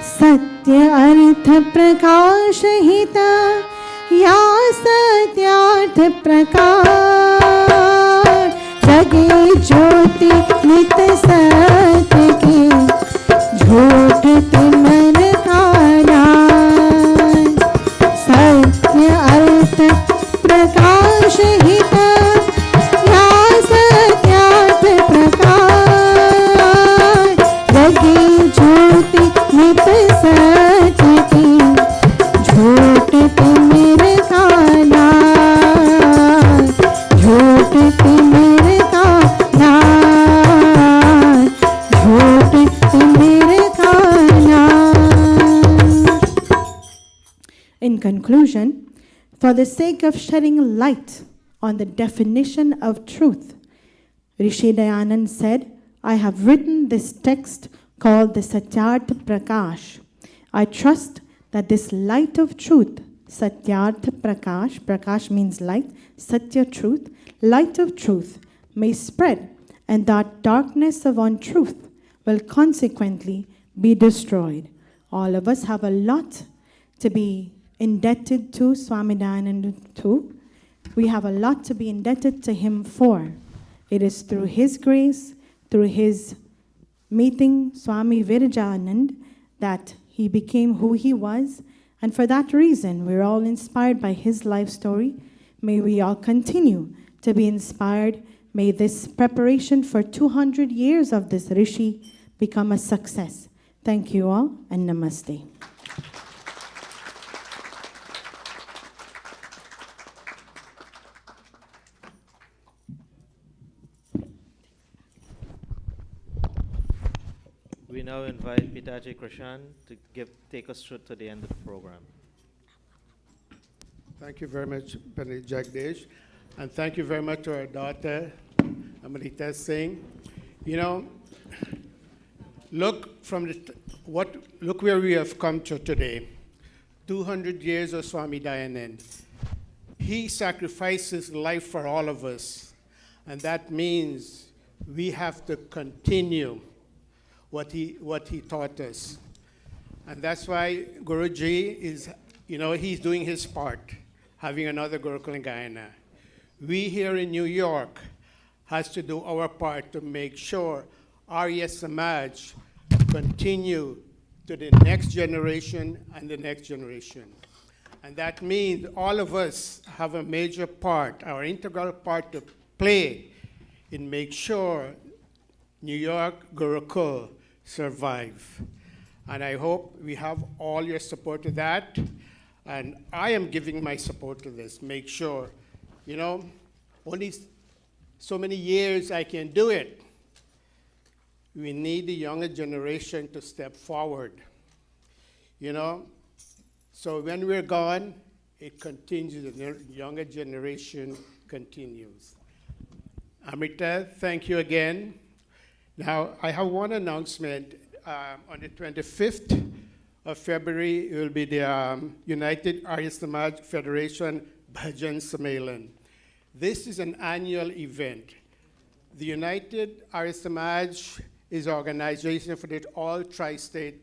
Satyarth Prakash Hita Ya Satyarth Prakash Jagi Jyoti Nit Satya Ki Jhoot Timar Kana Satyarth Prakash Hita Ya Satyarth Prakash Jagi Jyoti Nit Satya Ki Jhoot Timar Kana Jhoot Timar Kana Jhoot Timar Kana. In conclusion, for the sake of shedding light on the definition of truth, Rishi Dayanand said, I have written this text called the Satyarth Prakash. I trust that this light of truth, Satyarth Prakash, Prakash means light, Satya truth, light of truth, may spread, and that darkness of untruth will consequently be destroyed. All of us have a lot to be indebted to Swami Dayananda too. We have a lot to be indebted to him for. It is through his grace, through his meeting Swami Virajanand, that he became who he was. And for that reason, we're all inspired by his life story. May we all continue to be inspired. May this preparation for 200 years of this Rishi become a success. Thank you all, and namaste. We now invite Pitaji Krishan to take us through to the end of the program. Thank you very much, Pandit Jagdish. And thank you very much to our daughter, Amrita Singh. You know, look where we have come to today. 200 years of Swami Dayanand. He sacrificed his life for all of us. And that means we have to continue what he taught us. And that's why Guruji is, he's doing his part, having another Gurukula in Guyana. We here in New York has to do our part to make sure Arya Samaj continue to the next generation and the next generation. And that means all of us have a major part, our integral part to play in make sure New York Gurukul survive. And I hope we have all your support to that. And I am giving my support to this. Make sure, only so many years I can do it. We need the younger generation to step forward. So when we're gone, it continues, the younger generation continues. Amrita, thank you again. Now, I have one announcement. On the 25th of February, it will be the United Arya Samaj Federation Bhajan Sammelan. This is an annual event. The United Arya Samaj is an organization for the all tri-state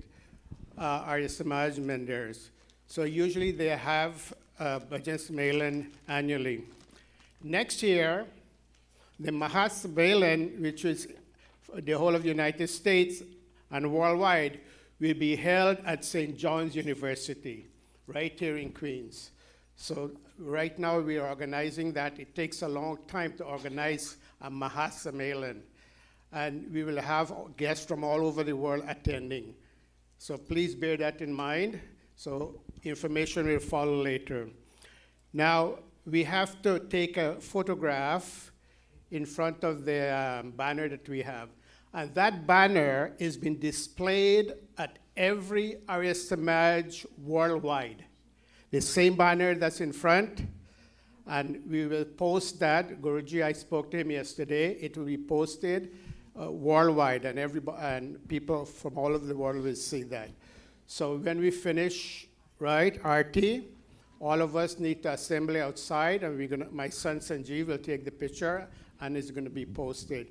Arya Samaj members. So usually they have Bhajan Sammelan annually. Next year, the Mahasammelan, which is the whole of the United States and worldwide, will be held at St. John's University, right here in Queens. So right now we are organizing that. It takes a long time to organize a Mahasammelan. And we will have guests from all over the world attending. So please bear that in mind. So information will follow later. Now, we have to take a photograph in front of the banner that we have. And that banner is being displayed at every Arya Samaj worldwide. The same banner that's in front, and we will post that. Guruji, I spoke to him yesterday. It will be posted worldwide, and people from all over the world will see that. So when we finish, right, RT, all of us need to assemble outside, and my son Sanjeev will take the picture, and it's going to be posted.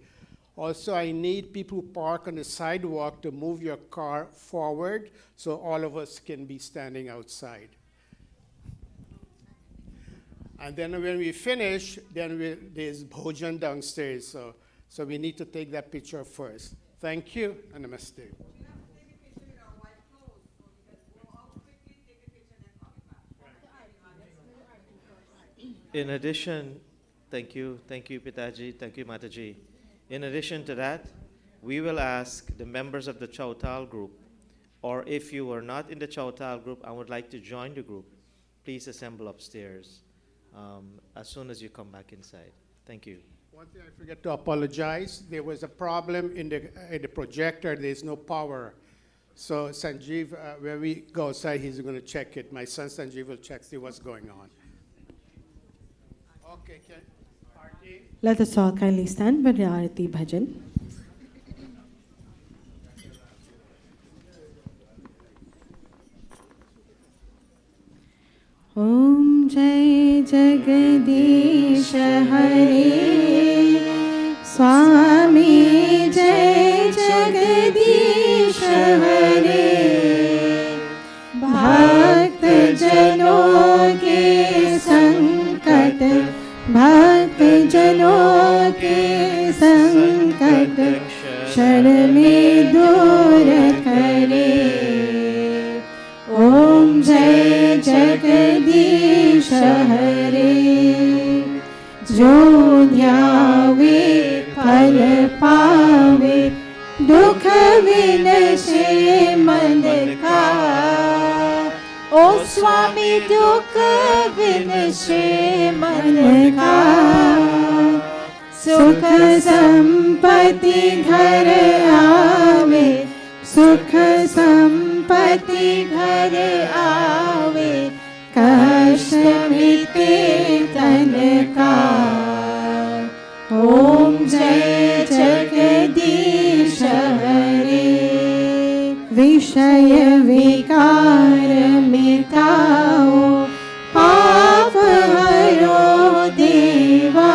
Also, I need people who park on the sidewalk to move your car forward so all of us can be standing outside. And then when we finish, then there's bhojan downstairs. So we need to take that picture first. Thank you, and namaste. In addition, thank you, Pitaji, thank you, Mataji. In addition to that, we will ask the members of the Chautal group, or if you are not in the Chautal group and would like to join the group, please assemble upstairs as soon as you come back inside. Thank you. One thing I forgot to apologize, there was a problem in the projector, there's no power. So Sanjeev, when we go outside, he's going to check it. My son Sanjeev will check, see what's going on. Okay, Arti. Let us all kindly stand for the Arati Bhajan. Om Jai Jagadish Hare Swami Jai Jagadish Hare Bhakt Jano ke Sankat Bhakt Jano ke Sankat Shar mein dur kare Om Jai Jagadish Hare Jo dhyaave phal paave dukh vinashe man ka O Swami dukh vinashe man ka Sukh sampati ghar aave Sukh sampati ghar aave Kasht mite tan ka Om Jai Jagadish Hare Vishaya vikar mitao Paap haro deva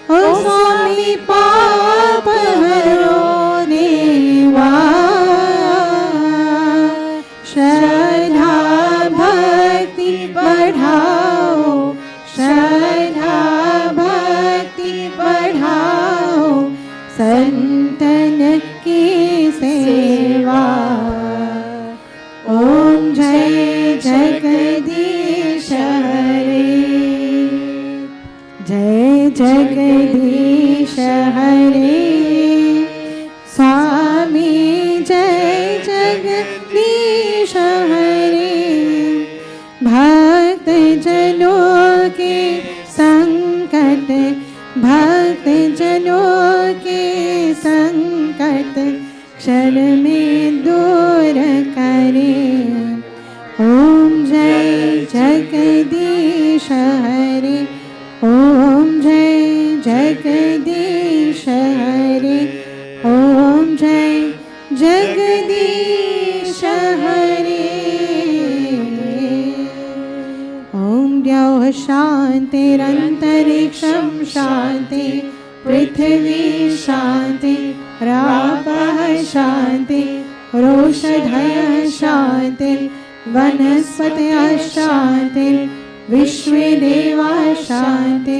O Swami paap haro deva Shraddha bhakti badhao Shraddha bhakti badhao Santan ki seva Om Jai Jagadish Hare Jai Jagadish Hare Swami Jai Jagadish Hare Bhakt Jano ke Sankat Bhakt Jano ke Sankat Kshar mein dur kare Om Jai Jagadish Hare Om Jai Jagadish Hare Om Jai Jagadish Hare Om Dyav Shanti Rantariksham Shanti Prithvi Shanti Rapah Shanti Roshadhaya Shanti Vanaspatya Shanti Vishwe Deva Shanti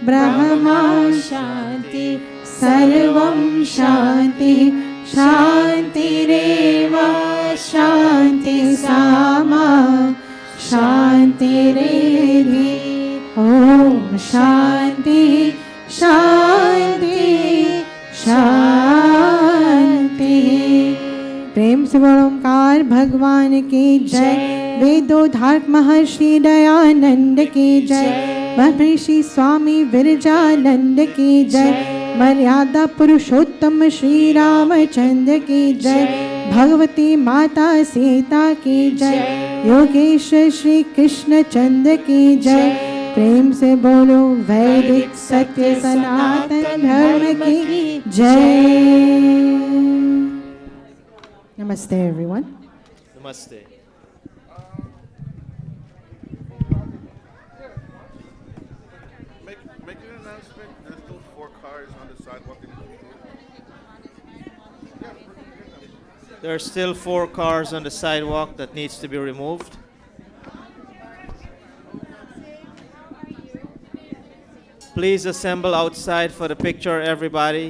Brahma Shanti Sarvam Shanti Shanti Reva Shanti Sama Shanti Redhi Om Shanti Shanti Shanti Prem se भगवान की जय। वेदोधारक महर्षि दयानंद की जय। महर्षि स्वामी विरजानंद की जय। मर्यादा पुरुषोत्तम श्री रामचंद्र की जय। भगवती माता सीता की जय। योगेश श्री कृष्ण चंद्र की जय। प्रेम से बोलो वैदिक सत्य सनातन धर्म की जय। Namaste, everyone. Namaste. Make an announcement. There's still 4 cars on the sidewalk. There are still 4 cars on the sidewalk that needs to be removed. Please assemble outside for the picture, everybody.